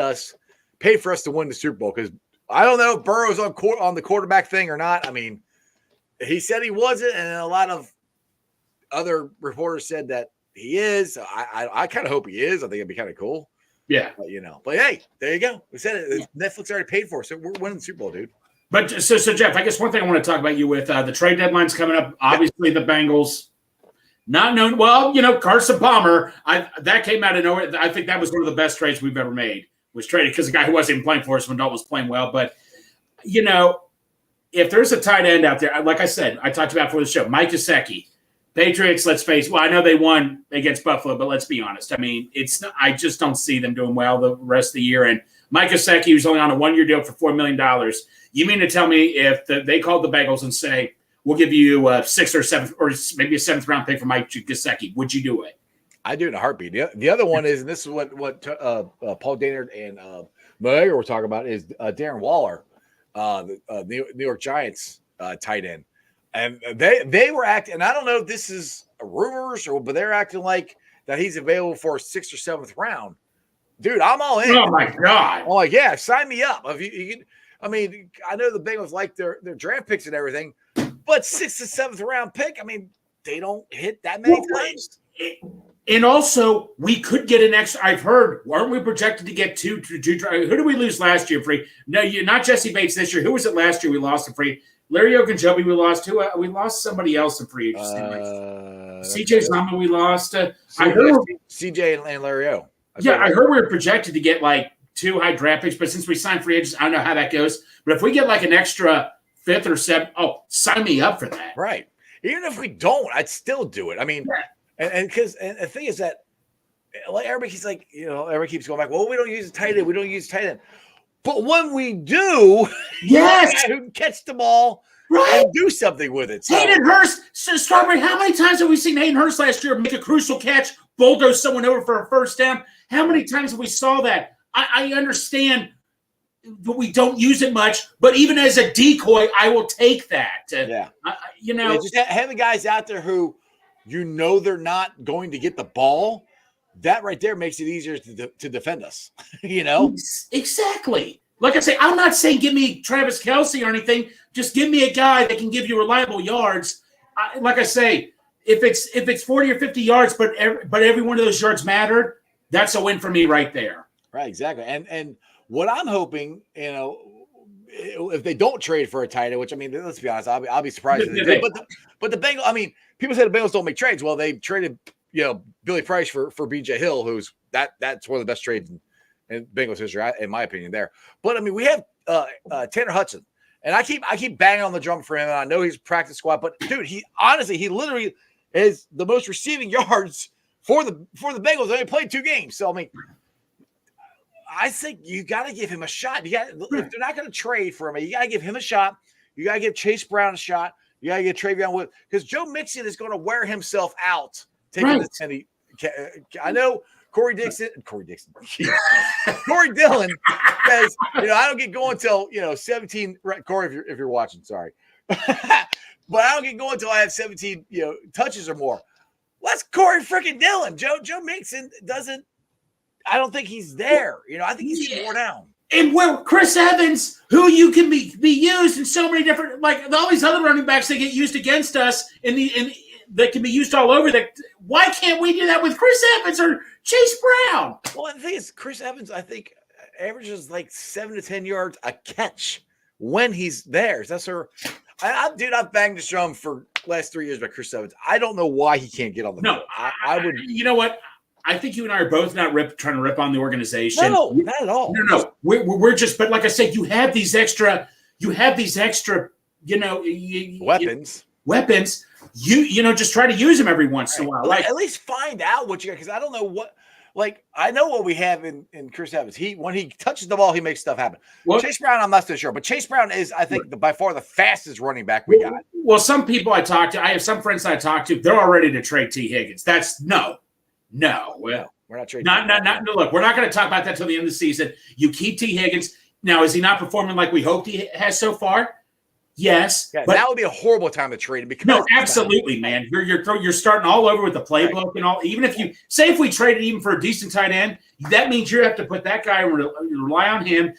Speaker 2: for us to win the Super Bowl because I don't know if Burrow's on the quarterback thing or not. I mean, he said he wasn't, and a lot of other reporters said that he is. I kind of hope he is. I think it'd be kind of cool.
Speaker 3: Yeah,
Speaker 2: but, you know. But hey, there you go. We said it. Netflix already paid for it, so we're winning the Super Bowl, dude."
Speaker 3: But so Jeff, I guess one thing I want to talk about you with the trade deadline's coming up. Obviously, the Bengals not known. Well, you know, Carson Palmer. That came out of nowhere. I think that was one of the best trades we've ever made. Was traded because the guy who wasn't even playing for us when Dalton was playing well. But you know, if there's a tight end out there, like I said, I talked about before the show, Mike Gesicki, Patriots, let's face it. Well, I know they won against Buffalo, but let's be honest. I mean, I just don't see them doing well the rest of the year. And Mike Gesicki, who's only on a one-year deal for $4 million, you mean to tell me if they called the Bengals and say, we'll give you a 6th or 7th or maybe a 7th round pick for Mike Gesicki, would you do it?
Speaker 2: I do in a heartbeat. The other one is, and this is what Paul Dannard and Mayer were talking about, is Darren Waller, the New York Giants tight end. And they were acting, and I don't know if this is rumors but they're acting like that he's available for a 6th or 7th round. Dude, I'm all in.
Speaker 3: Oh my God!
Speaker 2: I'm like, yeah, sign me up. If you I mean, I know the Bengals like their draft picks and everything, but 6th and 7th round pick, I mean, they don't hit that many times.
Speaker 3: And also, we could get an extra. I've heard, weren't we projected to get two? Who did we lose last year? Free? No, not Jesse Bates this year. Who was it last year? We lost to free. Larry Ogunjobi, we lost. Who? We lost somebody else in free agency. CJ Zama, we lost. I heard
Speaker 2: CJ and Larry O.
Speaker 3: I heard we were projected to get like 2 high draft picks, but since we signed free agents, I don't know how that goes. But if we get like an extra 5th or 7th, sign me up for that.
Speaker 2: Right. Even if we don't, I'd still do it. I mean, and the thing is that, like, everybody keeps going back, well, we don't use a tight end. We don't use tight end. But when we do,
Speaker 3: yes,
Speaker 2: who can catch the ball and do something with it. So.
Speaker 3: Hayden Hurst, Strawberry, how many times have we seen Hayden Hurst last year make a crucial catch, bulldoze someone over for a first down? How many times have we saw that? I understand that we don't use it much, but even as a decoy, I will take that.
Speaker 2: Just having guys out there who they're not going to get the ball, that right there makes it easier to defend us, Exactly.
Speaker 3: Like I say, I'm not saying give me Travis Kelce or anything. Just give me a guy that can give you reliable yards. Like I say, if it's 40 or 50 yards, but every one of those yards mattered, that's a win for me right there.
Speaker 2: Right, exactly. And what I'm hoping, if they don't trade for a tight end, which, I mean, let's be honest, I'll be surprised if they do. But the Bengals, I mean, people say the Bengals don't make trades. Well, they traded Billy Price for BJ Hill, who's that's one of the best trades in Bengals history, in my opinion. There, but I mean, we have Tanner Hudson, and I keep banging on the drum for him. And I know he's practice squad, but dude, he literally is the most receiving yards for the Bengals. They only played 2 games, so I mean, I think you got to give him a shot. If they're not going to trade for him, you got to give him a shot. You got to give Chase Brown a shot. You got to get Travion Wood, because Joe Mixon is going to wear himself out. I know Corey Dillon says, I don't get going until 17. Corey, if you're watching, sorry, but I don't get going until I have 17 touches or more. Well, that's Corey freaking Dillon. Joe Mixon doesn't. I don't think he's there. I think he's getting worn down.
Speaker 3: And Chris Evans, who you can be used in so many different, like all these other running backs that get used against us that can be used all over. That why can't we do that with Chris Evans or Chase Brown?
Speaker 2: Well, the thing is, Chris Evans, I think, averages like 7 to 10 yards a catch when he's there. That's I've banged the drum for the last 3 years by Chris Evans. I don't know why he can't get on the field. I would.
Speaker 3: You know what? I think you and I are both not trying to rip on the organization.
Speaker 2: No, not at all.
Speaker 3: No. We're just. But like I said, you have these extra. Weapons. You just try to use them every once in a while.
Speaker 2: Like, at least find out what you got, because I don't know what. Like, I know what we have in Chris Evans. When he touches the ball, he makes stuff happen. Well, Chase Brown, I'm not so sure, but Chase Brown is, I think, by far the fastest running back we got.
Speaker 3: Well, some people I talk to, I have some friends I talk to, they're all ready to trade T. Higgins. That's no. Well,
Speaker 2: we're not trading.
Speaker 3: No, look, we're not going to talk about that till the end of the season. You keep T. Higgins. Now, is he not performing like we hoped he has so far? Yes.
Speaker 2: Yeah, but that would be a horrible time to trade him.
Speaker 3: No, absolutely, man. You're starting all over with the playbook and all. Even if we traded even for a decent tight end, that means you have to put that guy and rely on him.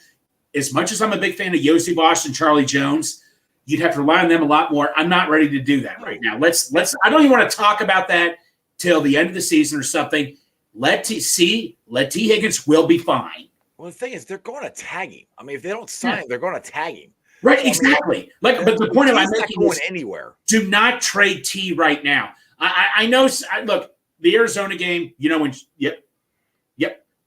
Speaker 3: As much as I'm a big fan of Yossi Bosch and Charlie Jones, you'd have to rely on them a lot more. I'm not ready to do that right now. Let's. I don't even want to talk about that till the end of the season or something. Let T. Higgins will be fine.
Speaker 2: Well, the thing is, they're going to tag him. I mean, if they don't sign him, they're going to tag him.
Speaker 3: Right, exactly. But the point I'm making is
Speaker 2: anywhere.
Speaker 3: Do not trade T right now. I know. Look, the Arizona game. Yep.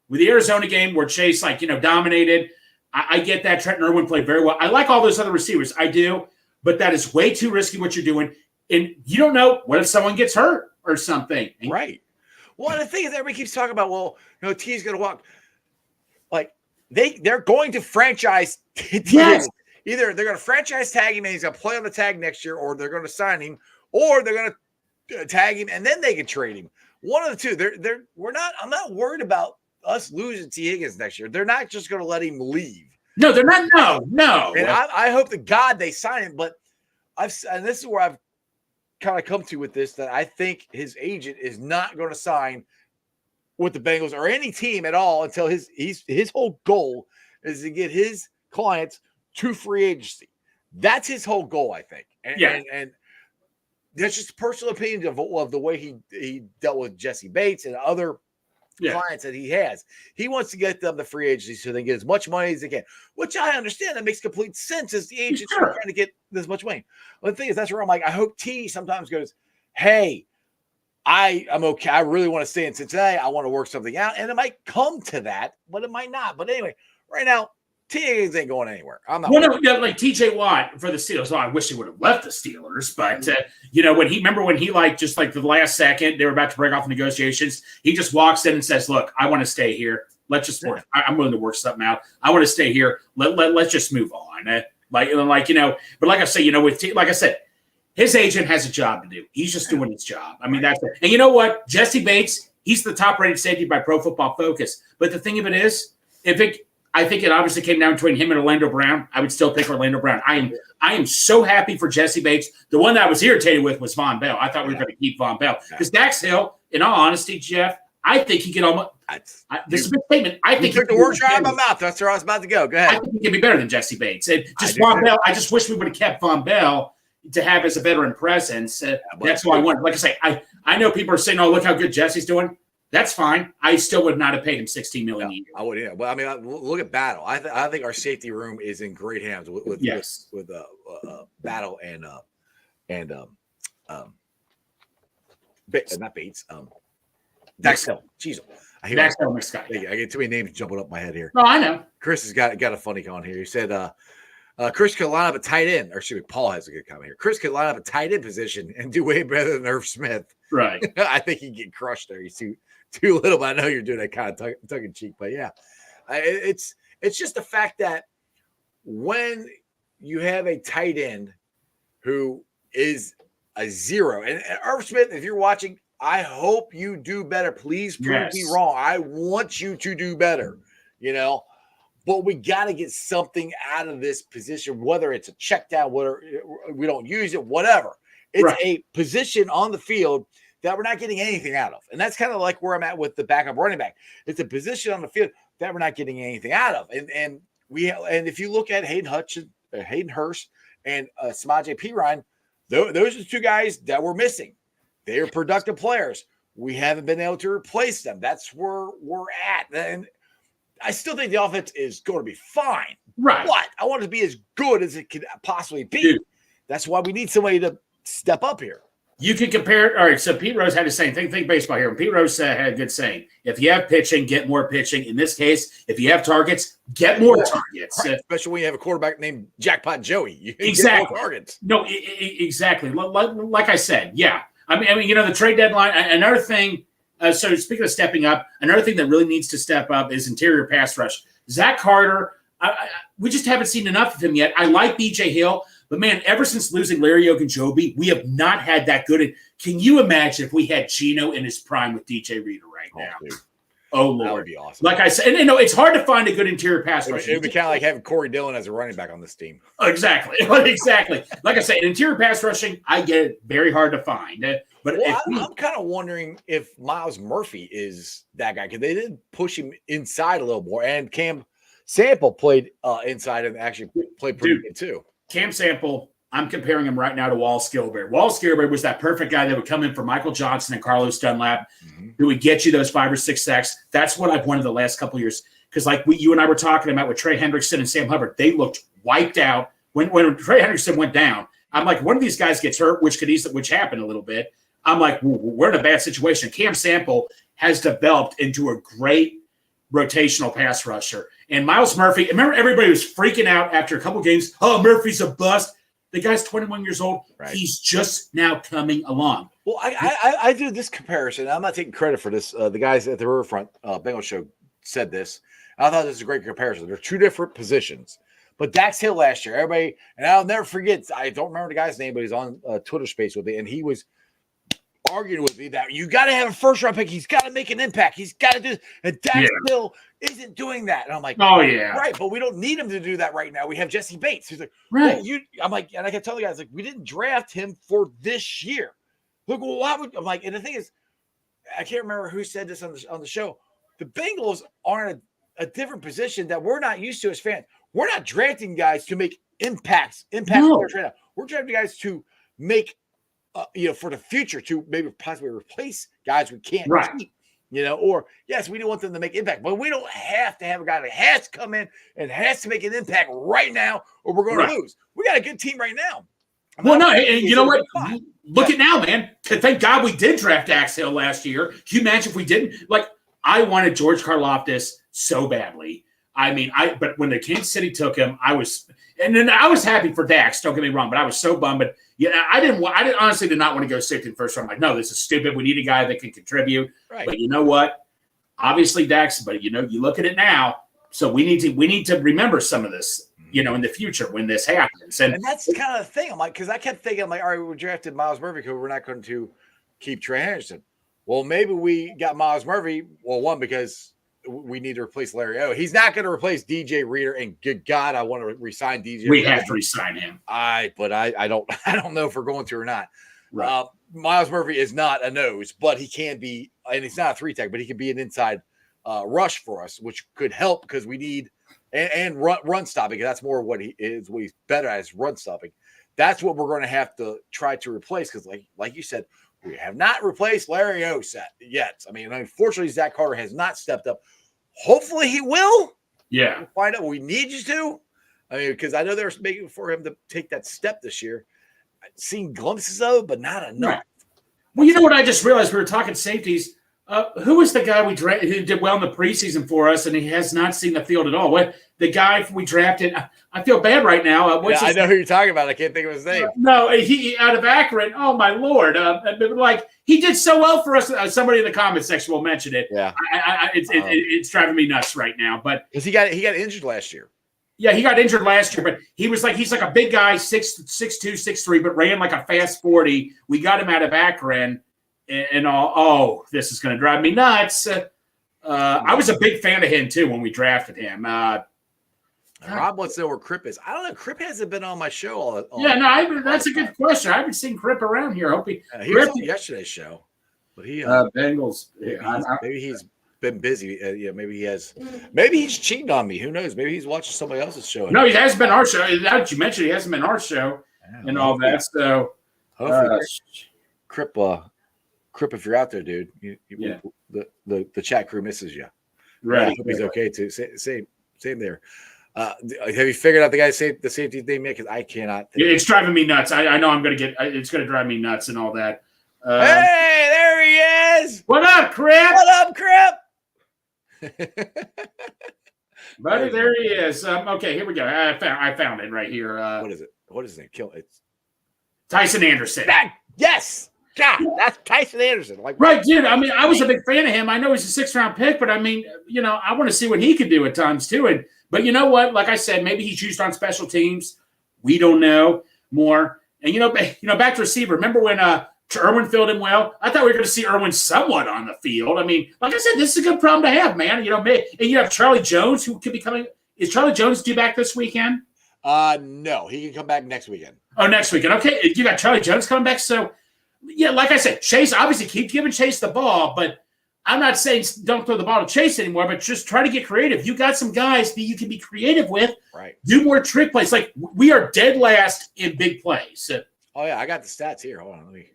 Speaker 3: With the Arizona game where Chase dominated. I get that. Trenton Irwin played very well. I like all those other receivers. I do. but that is way too risky what you're doing. And you don't know what if someone gets hurt or something.
Speaker 2: Right. Well, the thing is, everybody keeps talking about, well, T's going to walk. Like, they're going to franchise T.
Speaker 3: Yes.
Speaker 2: Either they're going to franchise tag him and he's going to play on the tag next year, or they're going to sign him, or they're going to tag him and then they can trade him. One of the two. I'm not worried about us losing T. Higgins next year. They're not just going to let him leave.
Speaker 3: No, they're not. No.
Speaker 2: And I hope to God they sign him, but and this is where I've kind of come to with this, that I think his agent is not going to sign with the Bengals or any team at all until his whole goal is to get his clients to free agency. That's his whole goal, I think. And that's just personal opinion of the way he dealt with Jesse Bates and other clients that he has. He wants to get them the free agency so they get as much money as they can, which I understand. That makes complete sense as the agents are trying to get this much money. But the thing is, that's where I'm like, I hope T sometimes goes, hey, I'm okay. I really want to stay in Cincinnati. I want to work something out. And it might come to that, but it might not. But anyway, right now, T Higgins ain't going anywhere. I'm not.
Speaker 3: Like TJ Watt for the Steelers. Oh, I wish he would have left the Steelers. But when he just the last second they were about to break off negotiations, he just walks in and says, "Look, I want to stay here. Let's just work. I'm willing to work something out. I want to stay here. Let's just move on." But like I say, like I said, his agent has a job to do. He's just doing his job. I mean, that's it. And you know what? Jesse Bates, he's the top-rated safety by Pro Football Focus. But the thing of it is, I think it obviously came down between him and Orlando Brown. I would still pick Orlando Brown. I am so happy for Jesse Bates. The one that I was irritated with was Von Bell. I thought we were going to keep Von Bell. Because Dax Hill, in all honesty, Jeff, I think he can almost – this is a big statement. I think
Speaker 2: you took the words right out of my mouth. That's where I was about to go. Go ahead.
Speaker 3: I think he can be better than Jesse Bates. And just Von Bell, I just wish we would have kept Von Bell to have as a veteran presence. That's who I wanted. Like I say, I know people are saying, oh, look how good Jesse's doing. That's fine. I still would not have paid him $16 million a year.
Speaker 2: I would, yeah. Well, I mean, look at Battle. I think our safety room is in great hands with Battle and not Bates. Dax Hill. Jeez,
Speaker 3: Dax Hill, Scott.
Speaker 2: I get too many names jumping up in my head here.
Speaker 3: No, I know.
Speaker 2: Chris has got a funny comment here. He said, Chris could line up a tight end, or excuse me, Paul has a good comment here. Chris could line up a tight end position and do way better than Irv Smith.
Speaker 3: Right.
Speaker 2: I think he'd get crushed there. He's too little, but I know you're doing that kind of tongue in cheek. But yeah, it's just the fact that when you have a tight end who is a zero, and Irv Smith, if you're watching, I hope you do better. Please prove me wrong. I want you to do better, But we got to get something out of this position, whether it's a check down, whether we don't use it, whatever. It's a position on the field that we're not getting anything out of. And that's kind of like where I'm at with the backup running back. It's a position on the field that we're not getting anything out of. And if you look at Hayden Hurst and Samaje Perine, those are the two guys that we're missing. They are productive players. We haven't been able to replace them. That's where we're at. And I still think the offense is going to be fine.
Speaker 3: Right.
Speaker 2: But I want it to be as good as it could possibly be.
Speaker 3: Dude.
Speaker 2: That's why we need somebody to step up here.
Speaker 3: You can compare it. All right, so Pete Rose had a saying. Think baseball here. And Pete Rose had a good saying. If you have pitching, get more pitching. In this case, if you have targets, get more targets.
Speaker 2: Right. Especially when you have a quarterback named Jackpot Joey. You
Speaker 3: exactly.
Speaker 2: Get more targets.
Speaker 3: No, exactly. Like I said, yeah. I mean, the trade deadline. Another thing. So speaking of stepping up, another thing that really needs to step up is interior pass rush. Zach Carter. We just haven't seen enough of him yet. I like B.J. Hill. But, man, ever since losing Larry Ogunjobi, we have not had that good. And can you imagine if we had Geno in his prime with DJ Reader right now? Oh, Lord.
Speaker 2: That would be awesome.
Speaker 3: Like I said, and it's hard to find a good interior pass rush.
Speaker 2: It would be kind of like having Corey Dillon as a running back on this team.
Speaker 3: Exactly. Exactly. Like I said, interior pass rushing, I get it, very hard to find. But
Speaker 2: I'm kind of wondering if Miles Murphy is that guy, because they did push him inside a little more. And Cam Sample played inside and actually played pretty good, too.
Speaker 3: Cam Sample, I'm comparing him right now to Wall Skillberry. Wall Skillberry was that perfect guy that would come in for Michael Johnson and Carlos Dunlap, who would get you those 5 or 6 sacks. That's what I've wanted the last couple of years. Because like you and I were talking about with Trey Hendrickson and Sam Hubbard, they looked wiped out. When Trey Hendrickson went down, I'm like, one of these guys gets hurt, which happened a little bit. I'm like, we're in a bad situation. Cam Sample has developed into a great rotational pass rusher. And Miles Murphy, remember everybody was freaking out after a couple games. Oh, Murphy's a bust. The guy's 21 years old.
Speaker 2: Right.
Speaker 3: He's just now coming along.
Speaker 2: Well, I do this comparison. I'm not taking credit for this. The guys at the Riverfront Bengals show said this. I thought this was a great comparison. They're two different positions. But Dax Hill last year, everybody, and I'll never forget, I don't remember the guy's name, but he's on Twitter space with me, and he was arguing with me that you got to have a first-round pick. He's got to make an impact. He's got to do this. And Dax Hill isn't doing that. And I'm like,
Speaker 3: oh, yeah.
Speaker 2: Right, but we don't need him to do that right now. We have Jesse Bates. He's like,
Speaker 3: right.
Speaker 2: Well, I'm like, and I can tell the guys, like, we didn't draft him for this year. Look, well, why would I'm like, and the thing is, I can't remember who said this on the show. The Bengals are in a different position that we're not used to as fans. We're not drafting guys to make impacts.
Speaker 3: No.
Speaker 2: We're drafting guys to make, for the future, to maybe possibly replace guys we can't keep, or yes, we do want them to make impact, but we don't have to have a guy that has to come in and has to make an impact right now, or we're going to lose. We got a good team right now.
Speaker 3: Well, no, and you know what? Look at now, man. Thank God we did draft Dax Hill last year. Can you imagine if we didn't? Like, I wanted George Karlaftis so badly. I mean, but when the Kansas City took him, I was happy for Dax. Don't get me wrong, but I was so bummed. But I honestly did not want to go safety in the first round. I'm like, no, this is stupid. We need a guy that can contribute. Right. But you know what? Obviously, Dax. But you look at it now. So we need to remember some of this, in the future when this happens. And
Speaker 2: that's kind of the thing. I'm like, because I kept thinking, I'm like, all right, we drafted Miles Murphy because we're not going to keep Trey Henderson. Well, maybe we got Miles Murphy. Well, one, because we need to replace Larry O. He's not going to replace DJ Reader, and good God, I want to resign DJ.
Speaker 3: We have to resign him.
Speaker 2: But I don't know if we're going to or not.
Speaker 3: Right.
Speaker 2: Miles Murphy is not a nose, but he can be, and he's not a 3-tech, but he can be an inside rush for us, which could help because we need and run stopping. That's more what he is. What he's better at is run stopping. That's what we're going to have to try to replace because, like you said, we have not replaced Larry O yet. I mean, unfortunately, Zach Carter has not stepped up. Hopefully, he will.
Speaker 3: Yeah.
Speaker 2: We'll find out. We need you to. I mean, because I know they're making for him to take that step this year. I've seen glimpses of it, but not enough.
Speaker 3: Right. Well, you know what? I just realized we were talking safeties. Who was the guy who did well in the preseason for us, and he has not seen the field at all? What the guy we drafted? I feel bad right now.
Speaker 2: I know who you're talking about. I can't think of his name.
Speaker 3: No, he out of Akron. Oh my Lord! He did so well for us. Somebody in the comment section will mention it.
Speaker 2: Yeah,
Speaker 3: it's driving me nuts right now. But
Speaker 2: because he got injured last year.
Speaker 3: Yeah, he got injured last year, but he's like a big guy, 6'2", 6'3", but ran like a fast 40. We got him out of Akron. And this is going to drive me nuts. I was a big fan of him, too, when we drafted him.
Speaker 2: Rob wants to know where Crip is. I don't know. Crip hasn't been on my show.
Speaker 3: That's a good question. I haven't seen Crip around here. I hope
Speaker 2: he was on yesterday's show. But he
Speaker 3: Bengals.
Speaker 2: Maybe he's been busy. Maybe he has. Maybe he's cheating on me. Who knows? Maybe he's watching somebody else's show.
Speaker 3: No, he hasn't been our show. Now that you mentioned, he hasn't been our show and all that. So,
Speaker 2: hopefully, Crip, if you're out there, dude, the chat crew misses you.
Speaker 3: Right.
Speaker 2: I hope he's okay too. Same there. Have you figured out the safety thing, man? Because I cannot.
Speaker 3: It's driving me nuts. I know I'm going to get. It's going to drive me nuts and all that.
Speaker 2: Hey, there he is.
Speaker 3: What up, Crip?
Speaker 2: What up, Crip?
Speaker 3: Buddy, there he is. Okay, here we go. I found it right here.
Speaker 2: What is it? What is his name? It's
Speaker 3: Tyson Anderson.
Speaker 2: Yes. God, that's Tyson Anderson.
Speaker 3: Right, dude. I mean, I was a big fan of him. I know he's a 6th-round pick, but I mean, I want to see what he can do at times too. But you know what? Like I said, maybe he's used on special teams. We don't know more. And back to receiver. Remember when Irwin filled him well? I thought we were going to see Irwin somewhat on the field. I mean, like I said, this is a good problem to have, man. And you have Charlie Jones who could be coming. Is Charlie Jones due back this weekend?
Speaker 2: No, he can come back next weekend.
Speaker 3: Oh, next weekend. Okay, you got Charlie Jones coming back, so. Yeah, like I said, Chase, obviously keep giving Chase the ball, but I'm not saying don't throw the ball to Chase anymore, but just try to get creative. You got some guys that you can be creative with.
Speaker 2: Right.
Speaker 3: Do more trick plays. Like, we are dead last in big plays.
Speaker 2: Oh, yeah, I got the stats here. Hold on, let me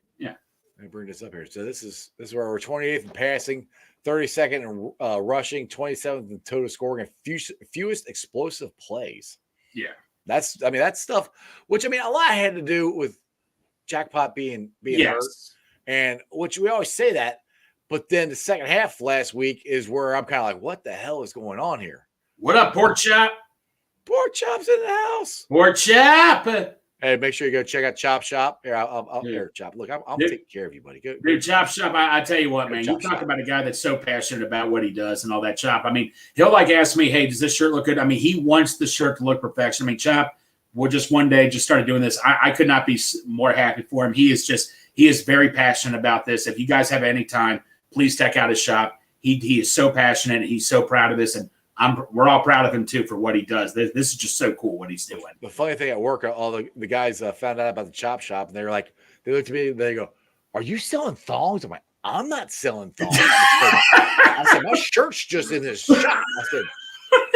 Speaker 2: bring this up here. So this is where we're 28th in passing, 32nd in rushing, 27th in total scoring, and fewest explosive plays.
Speaker 3: Yeah.
Speaker 2: That's stuff, which, a lot had to do with Jackpot being hurt, and which we always say that, but then the second half last week is where I'm kind of like, what the hell is going on here?
Speaker 3: What up, Pork Chop?
Speaker 2: Pork Chop's in the house.
Speaker 3: Pork Chop.
Speaker 2: Hey, make sure you go check out Chop Shop. Here, I'll
Speaker 3: Dude.
Speaker 2: here, Chop. Look, I'm
Speaker 3: Dude.
Speaker 2: taking care of you, buddy. Go,
Speaker 3: Dude, Chop Shop, I tell you what,
Speaker 2: Go
Speaker 3: man,
Speaker 2: Chop
Speaker 3: you talk
Speaker 2: Shop.
Speaker 3: about a guy that's so passionate about what he does and all that, Chop. I mean, he'll like ask me, hey, does this shirt look good? I mean, he wants the shirt to look perfection. I mean, Chop, we're just one day just started doing this. I could not be more happy for him. He is very passionate about this. If you guys have any time, please check out his shop. He is so passionate. He's so proud of this, and we're all proud of him too for what he does. This is just so cool what he's doing.
Speaker 2: The funny thing at work, all the guys found out about the Chop Shop, and they were like, they looked at me, and they go, "Are you selling thongs?" I'm like, "I'm not selling thongs." I said, "My shirt's just in this shop." I said,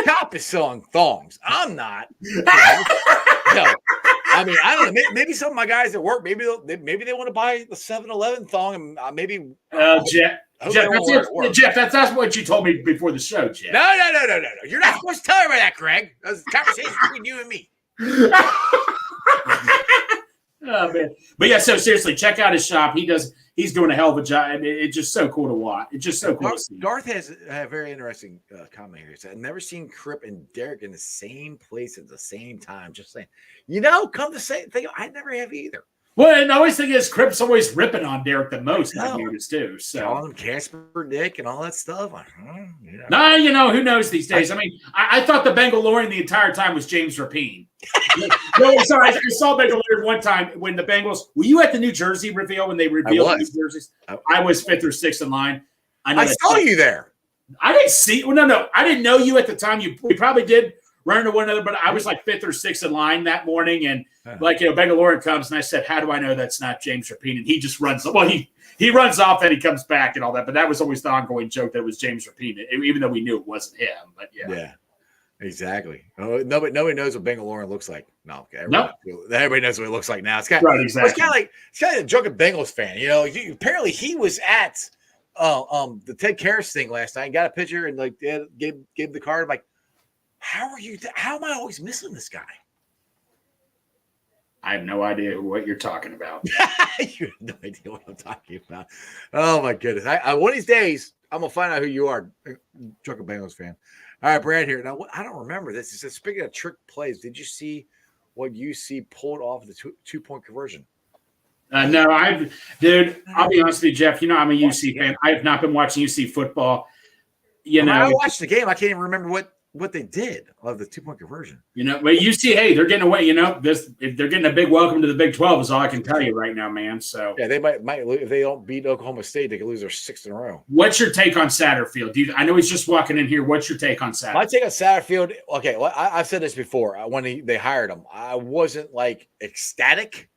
Speaker 2: "Chop is selling thongs. I'm not." No. I mean, I don't know. Maybe some of my guys at work, maybe they want to buy the 7-Eleven thong, and maybe.
Speaker 3: Jeff, that's what you told me before the show, Jeff.
Speaker 2: No. You're not supposed to tell everybody that, Graig. That's a conversation between you and me.
Speaker 3: Oh, man. But yeah, so seriously, check out his shop. He's doing a hell of a job. I mean, it's just so cool to watch. It's just so cool to see.
Speaker 2: Garth has a very interesting comment here. He said, I've never seen Crip and Derek in the same place at the same time. Just saying, come to say, I never have either.
Speaker 3: Well, and the always thing is, Crip's always ripping on Derek the most. I've noticed too. So
Speaker 2: calling him Casper Dick and all that stuff.
Speaker 3: No, who knows these days? I mean, I thought the Bengalorian the entire time was James Rapine. No, sorry, I saw Bengalorian one time when the Bengals. Were you at the New Jersey reveal when they revealed the New Jerseys? I was 5th or 6th in line.
Speaker 2: I saw you there.
Speaker 3: I didn't see. Well, no, I didn't know you at the time. We probably did run into one another, but I was like 5th or 6th in line that morning, and Bengalorian comes, and I said, "How do I know that's not James Rapine?" And he just runs. Well, he runs off, and he comes back and all that. But that was always the ongoing joke that it was James Rapine, even though we knew it wasn't him. But yeah.
Speaker 2: Exactly. Oh, nobody knows what Bengalorian looks like. No, okay. Everybody knows what it looks like now. It's kind of like a drunken Bengals fan. Apparently he was at the Ted Karras thing last night. Got a picture and gave the card. I'm like, how are you? How am I always missing this guy?
Speaker 3: I have no idea what you're talking about.
Speaker 2: You have no idea what I'm talking about. Oh my goodness! One of these days I'm gonna find out who you are, drunken Bengals fan. All right, Brad here. Now, I don't remember this. It says, speaking of trick plays, did you see what UC pulled off the two-point conversion?
Speaker 3: No, dude, I'll be honest with you, Jeff. I'm a UC fan. I have not been watching UC football.
Speaker 2: I watched the game. I can't even remember what they did of the two-point conversion.
Speaker 3: But UC, hey, they're getting away. They're getting a big welcome to the Big 12 is all I can tell you right now, man. So
Speaker 2: yeah, they might if they don't beat Oklahoma State, they could lose their 6th in a row.
Speaker 3: What's your take on Satterfield? I know he's just walking in here. What's your take on Satterfield?
Speaker 2: My take on Satterfield. Okay, well, I've said this before. When they hired him, I wasn't ecstatic,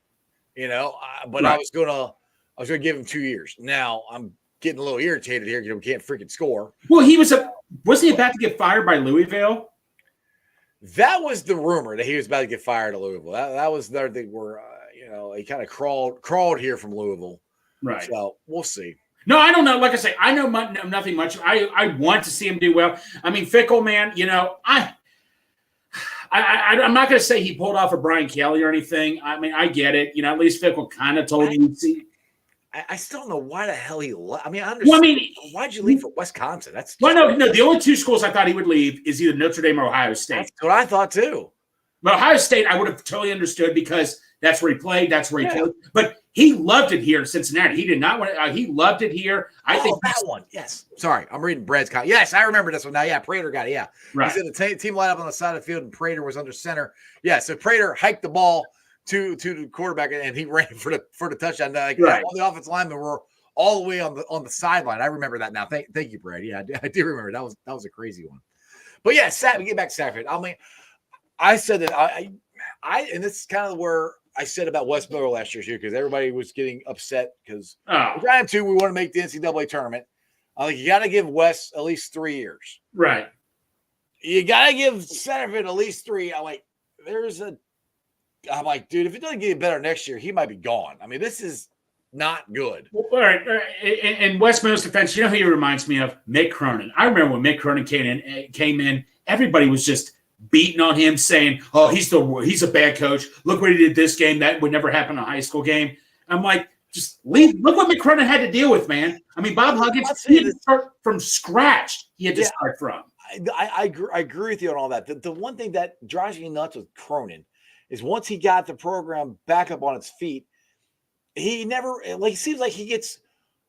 Speaker 2: but right. I was gonna give him 2 years. Now I'm getting a little irritated here because we can't freaking score.
Speaker 3: Well, wasn't he about to get fired by Louisville?
Speaker 2: That was the rumor that he was about to get fired at Louisville. That was their thing where he kind of crawled here from Louisville.
Speaker 3: Right.
Speaker 2: So we'll see.
Speaker 3: No, I don't know. Like I say, I know nothing much. I want to see him do well. I mean, Fickle, man. I'm not going to say he pulled off a Brian Kelly or anything. I mean, I get it. At least Fickle kind of told you.
Speaker 2: I still don't know why the hell he left. I mean, I understand. Why'd you leave for Wisconsin?
Speaker 3: No. The only two schools I thought he would leave is either Notre Dame or Ohio State.
Speaker 2: That's what I thought too.
Speaker 3: But Ohio State, I would have totally understood because that's where he played. That's where he played. But he loved it here in Cincinnati. He did not want it. He loved it here. I think
Speaker 2: that one. Yes. Sorry, I'm reading Brad's comment. Yes, I remember this one now. Yeah, Prater got it. Yeah.
Speaker 3: Right.
Speaker 2: He said the team lined up on the side of the field and Prater was under center. Yeah. So Prater hiked the ball to the quarterback and he ran for the touchdown.
Speaker 3: Right.
Speaker 2: All the offensive linemen were all the way on the sideline. I remember that now. Thank you, Brad. Yeah, I do remember that was a crazy one. But yeah, we get back to Satterfield. I mean, I said that I and this is kind of where I said about Wes Miller last year too, because everybody was getting upset because we want to make the NCAA tournament. I think you got to give Wes at least 3 years.
Speaker 3: Right.
Speaker 2: You got to give Satterfield at least 3. I'm like, dude, if it doesn't get better next year, he might be gone. I mean, this is not good.
Speaker 3: All right. In Wes Miller's defense, who he reminds me of? Mick Cronin. I remember when Mick Cronin came in, everybody was just beating on him, saying, "Oh, he's a bad coach. Look what he did this game. That would never happen in a high school game." I'm like, just leave. Look what Mick Cronin had to deal with, man. I mean, Bob Huggins, he had to start from scratch. He had to start from.
Speaker 2: I agree with you on all that. The one thing that drives me nuts with Cronin is once he got the program back up on its feet, he never like. It seems like he gets.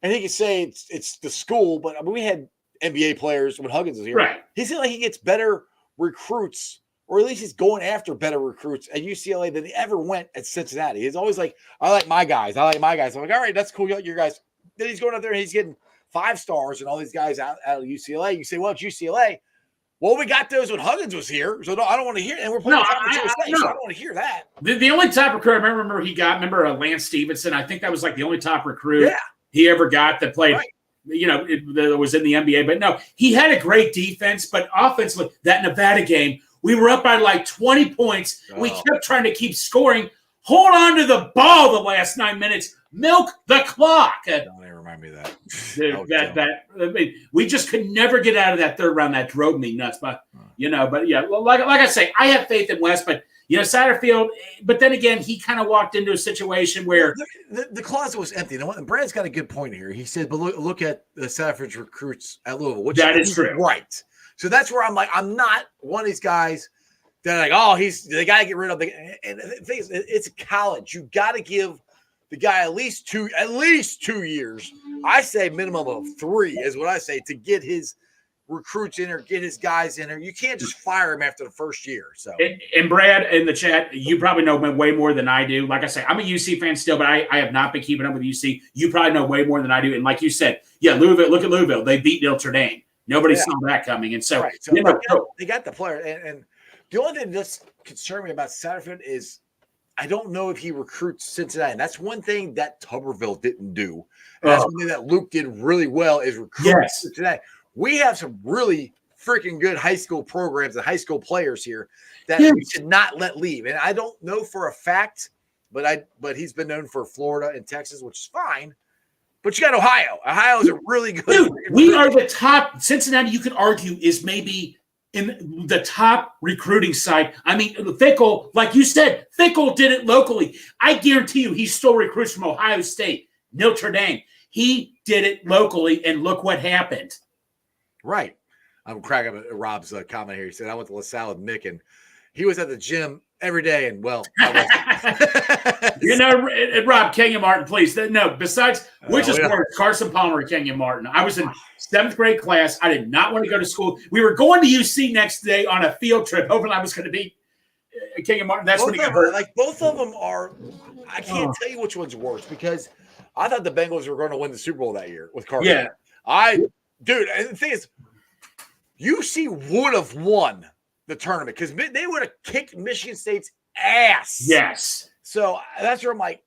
Speaker 2: And he could say it's the school, but I mean, we had NBA players when Huggins was here.
Speaker 3: Right.
Speaker 2: He seems like he gets better recruits, or at least he's going after better recruits at UCLA than he ever went at Cincinnati. He's always like, I like my guys. I'm like, all right, that's cool. You like your guys. Then he's going out there and he's getting 5 stars and all these guys out of UCLA. You say, well, it's UCLA. Well, we got those when Huggins was here, so no, I don't want to hear it. And we're playing USA, so I don't want to hear that.
Speaker 3: The only top recruit I remember he got, Lance Stevenson. I think that was like the only top recruit he ever got that played, that was in the NBA. But no, he had a great defense, but offensively, that Nevada game, we were up by like 20 points. We kept trying to keep scoring. Hold on to the ball the last 9 minutes. Milk the clock.
Speaker 2: Don't even remind me of that.
Speaker 3: Dude, we just could never get out of that third round. That drove me nuts. But like I say, I have faith in West, but Satterfield. But then again, he kind of walked into a situation where
Speaker 2: the closet was empty. You know what? And Brad's got a good point here. He said, but look at the Satterfield's recruits at Louisville, which
Speaker 3: that is true,
Speaker 2: right? So that's where I'm like, I'm not one of these guys that are like, they got to get rid of. And the thing is, it's college. You got to give the guy at least 2 years. I say minimum of 3 is what I say to get his recruits in there, get his guys in there. You can't just fire him after the first year. So
Speaker 3: and Brad in the chat, you probably know way more than I do. Like I say, I'm a UC fan still, but I have not been keeping up with UC. You probably know way more than I do. And like you said, Louisville. Look at Louisville. They beat Notre Dame. Nobody saw that coming. And so,
Speaker 2: they got the player. And the only thing that's concerned me about Satterfield is I don't know if he recruits Cincinnati. And that's one thing that Tuberville didn't do. And that's one thing that Luke did really well is recruit Cincinnati. We have some really freaking good high school programs and high school players here that we should not let leave. And I don't know for a fact, but he's been known for Florida and Texas, which is fine. But you got Ohio. Ohio is a really good.
Speaker 3: Dude, we are the top. Cincinnati, you could argue, is maybe in the top recruiting side. I mean, Fickle, like you said, Fickle did it locally. I guarantee you he stole recruits from Ohio State, Notre Dame. He did it locally, and look what happened.
Speaker 2: Right. I'm cracking up at Rob's comment here. He said, I went to LaSalle with Mick, and he was at the gym every day. And, well,
Speaker 3: Rob, Kenyon Martin, please. No, besides, which is worse, Carson Palmer or Kenyon Martin. I was in 7th grade class. I did not want to go to school. We were going to UC next day on a field trip, hoping I was going to be Kenyon Martin. That's when he got hurt.
Speaker 2: Like, both of them are – I can't tell you which one's worse because I thought the Bengals were going to win the Super Bowl that year with Carson.
Speaker 3: Yeah.
Speaker 2: Dude, and the thing is, UC would have won the tournament because they would have kicked Michigan State's ass.
Speaker 3: Yes.
Speaker 2: So that's where I'm like,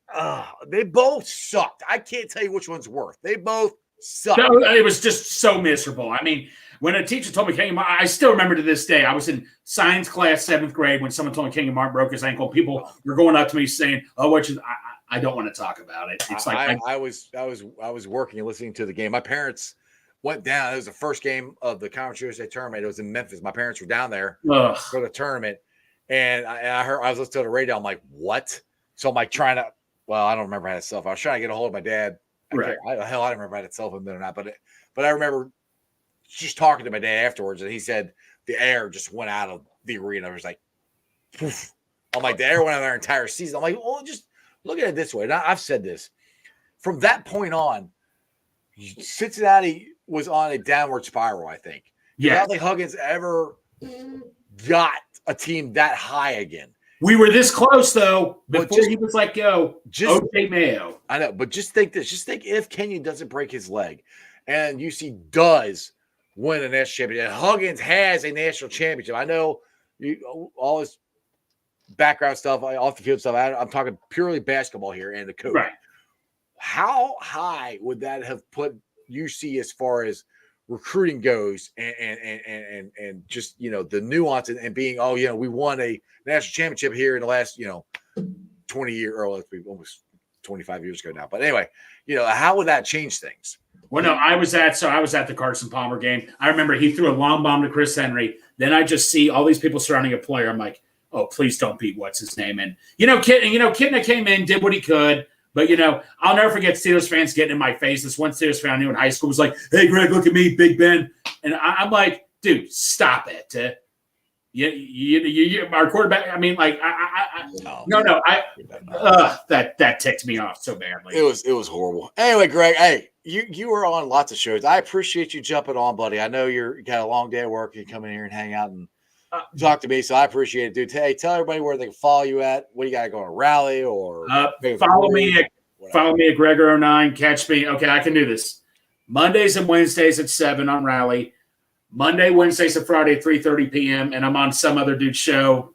Speaker 2: they both sucked. I can't tell you which one's worse. They both sucked.
Speaker 3: No, it was just so miserable. I mean, when a teacher told me Kenyon Martin, I still remember to this day, I was in science class, 7th grade, when someone told me Kenyon Martin broke his ankle. People were going up to me saying, I don't want to talk about it. It's like
Speaker 2: I was working and listening to the game. My parents went down. It was the first game of the Conference USA tournament. It was in Memphis. My parents were down there for the tournament. And I heard, I was listening to the radio. I'm like, what? So I'm like trying to, I don't remember how to cell phone. I was trying to get a hold of my dad. I don't remember if I had a cell phone then or not. But I remember just talking to my dad afterwards. And he said the air just went out of the arena. It was like, poof. I'm like, the air went out of their entire season. I'm like, well, just look at it this way. And I've said this. From that point on, Cincinnati was on a downward spiral, I think. I don't think Huggins ever got a team that high again.
Speaker 3: We were this close, though, before he was like, O.J. Mayo.
Speaker 2: I know, but just think this. Just think if Kenyon doesn't break his leg and UC does win a national championship, and Huggins has a national championship. I know all this background stuff, off the field stuff. I'm talking purely basketball here and the coach.
Speaker 3: Right.
Speaker 2: How high would that have put UC as far as recruiting goes and just, the nuance and being, we won a national championship here in the last, 20 years, or almost 25 years ago now. But anyway, how would that change things?
Speaker 3: Well, no, I was at the Carson Palmer game. I remember he threw a long bomb to Chris Henry. Then I just see all these people surrounding a player. I'm like, oh, please don't beat what's his name. And, Kitna came in, did what he could. But, I'll never forget Steelers fans getting in my face. This one Steelers fan I knew in high school was like, hey, Greg, look at me, Big Ben. And I'm like, dude, stop it. Our quarterback. I mean, like, that ticked me off so badly.
Speaker 2: It was horrible. Anyway, Greg, hey, you were on lots of shows. I appreciate you jumping on, buddy. I know you got a long day at work. You come in here and hang out and talk to me, so I appreciate it, dude. Hey, tell everybody where they can follow you at. What do you got to go on a rally or
Speaker 3: follow me at Gregor09. Catch me. Okay, I can do this. Mondays and Wednesdays at 7 on Rally. Monday, Wednesdays, and Friday at 3:30 p.m. And I'm on some other dude's show.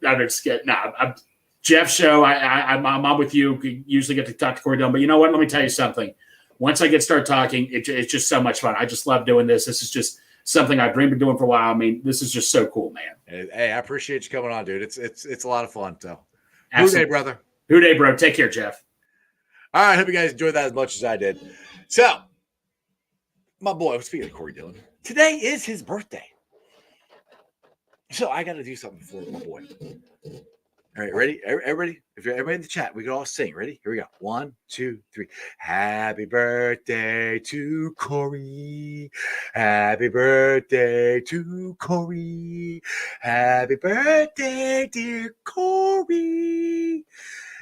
Speaker 3: Jeff's show. I'm on with you. Usually get to talk to Corey Dunn. But you know what? Let me tell you something. Once I start talking, it's just so much fun. I just love doing this. This is just something I've dreamed of doing for a while. I mean, this is just so cool, man.
Speaker 2: Hey, I appreciate you coming on, dude. It's a lot of fun. So,
Speaker 3: Absolutely.
Speaker 2: Who day, brother?
Speaker 3: Who day, bro? Take care, Jeff.
Speaker 2: All right. Hope you guys enjoyed that as much as I did. So, my boy, speaking of Corey Dillon, today is his birthday. So I got to do something for my boy. All right, ready? Everybody? If you're everybody in the chat, we can all sing. Ready? Here we go. 1, 2, 3. Happy birthday to Corey. Happy birthday to Corey. Happy birthday, dear Corey.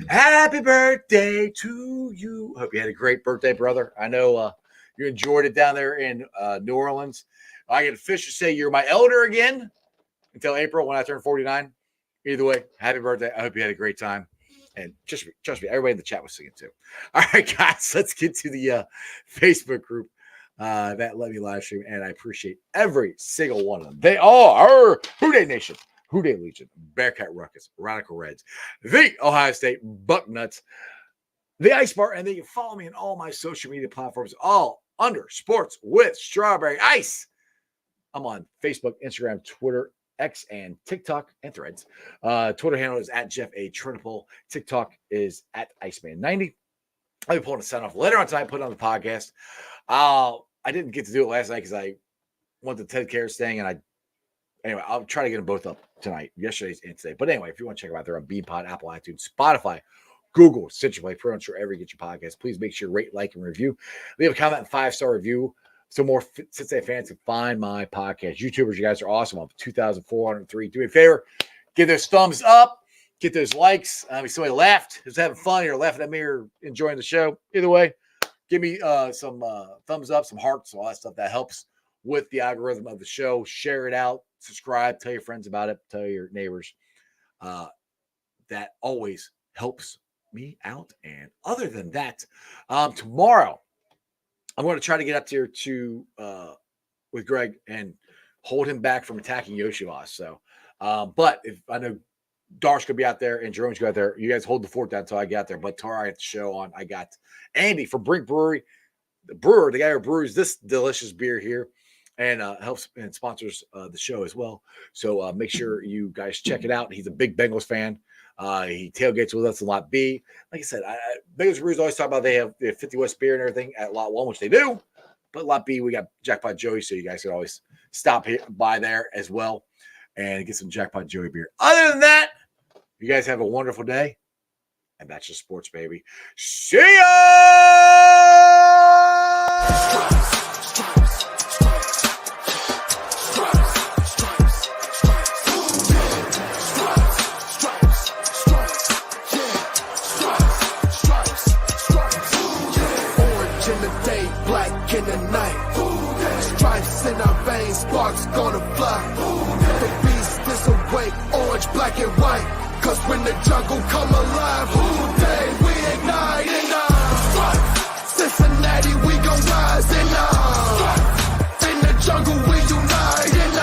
Speaker 2: Happy birthday to you. Hope you had a great birthday, brother. I know you enjoyed it down there in New Orleans. I can officially say you're my elder again until April when I turn 49. Either way, happy birthday. I hope you had a great time. And trust me, everybody in the chat was singing too. All right, guys, let's get to the Facebook group that let me live stream. And I appreciate every single one of them. They all are Who Dey Nation, Who Dey Legion, Bearcat Ruckus, Radical Reds, the Ohio State Bucknuts, the Ice Bar, and then you follow me on all my social media platforms, all under Sports with Strawberry Ice. I'm on Facebook, Instagram, Twitter, X, and TikTok, and Threads. Twitter handle is at Jeff A. Trinipole. TikTok is at Iceman90. I'll be pulling a sign off later on tonight, put it on the podcast. I didn't get to do it last night because I went to Ted Care's thing, and anyway, I'll try to get them both up tonight, yesterday's and today. But anyway, if you want to check them out, they're on Beanpod, Apple iTunes, Spotify, Google, Stitcher Play, pretty much wherever you get your podcast. Please make sure you rate, like, and review. Leave a comment and 5-star review so more Cincinnati fans can find my podcast. YouTubers, you guys are awesome. I'm 2,403. Do me a favor, give those thumbs up, get those likes. If somebody laughed, who's having fun, or laughing at me, or enjoying the show. Either way, give me some thumbs up, some hearts, all that stuff. That helps with the algorithm of the show. Share it out, subscribe, tell your friends about it, tell your neighbors. That always helps me out. And other than that, tomorrow, I'm going to try to get up there with Graig and hold him back from attacking Yoshivas. So, but if I know Darsh could be out there and Jerome's go out there, you guys hold the fort down until I get out there. But tomorrow I have the show on. I got Andy from Brink Brewery, the guy who brews this delicious beer here, and helps and sponsors the show as well. So make sure you guys check it out. He's a big Bengals fan. He tailgates with us in Lot B. Like I said, Bengals Brews always talk about they have 50 West beer and everything at Lot 1, which they do. But Lot B, we got Jackpot Joey, so you guys can always stop by there as well and get some Jackpot Joey beer. Other than that, you guys have a wonderful day. And that's just sports, baby. See ya!
Speaker 1: In the night, stripes in our veins, sparks gonna fly. The beast is awake, orange, black, and white. Cause when the jungle come alive, who day we ignite and Cincinnati, we gon' rise and in the jungle we unite and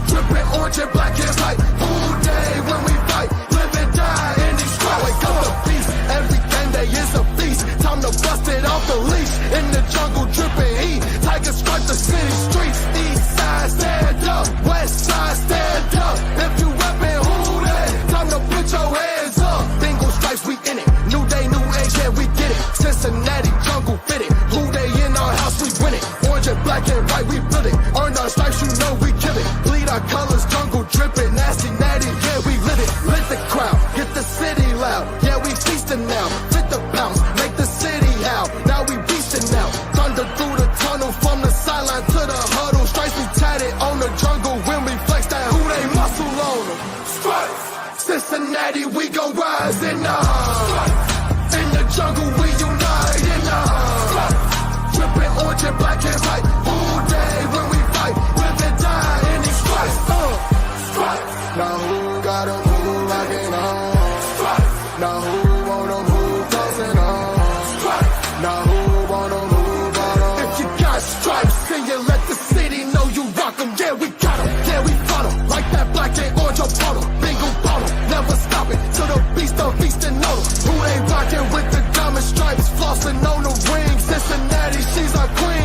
Speaker 1: dripping orange and black and white. Who day when we fight, live and die in these stripes. Wake up the beast, every game day is a feast. Time to bust it off the leash. In the jungle, dripping heat. Tigers strike the city streets. East side, stand up. West side, stand up. If you reppin', who that? Time to put your hands up. Bengals stripes, we in it. New day, new age, yeah, we get it. Cincinnati jungle fitted. Who they in our Cincinnati, we gon' rise in the jungle, we unite in dripping orange and black and white. All day when we fight, live and die in these stripes. Now who gotta move rockin' on? Now who wanna move closing on? Now who wanna move on? If you got stripes, then you let the city know you rock 'em. Yeah, we got 'em. Yeah, we fought 'em. Like that black and orange Apollo. Bingo bottle, never stop it. To the beast and know 'em. Who ain't rockin' with the diamond stripes? Flossing on the ring. Cincinnati, she's our queen.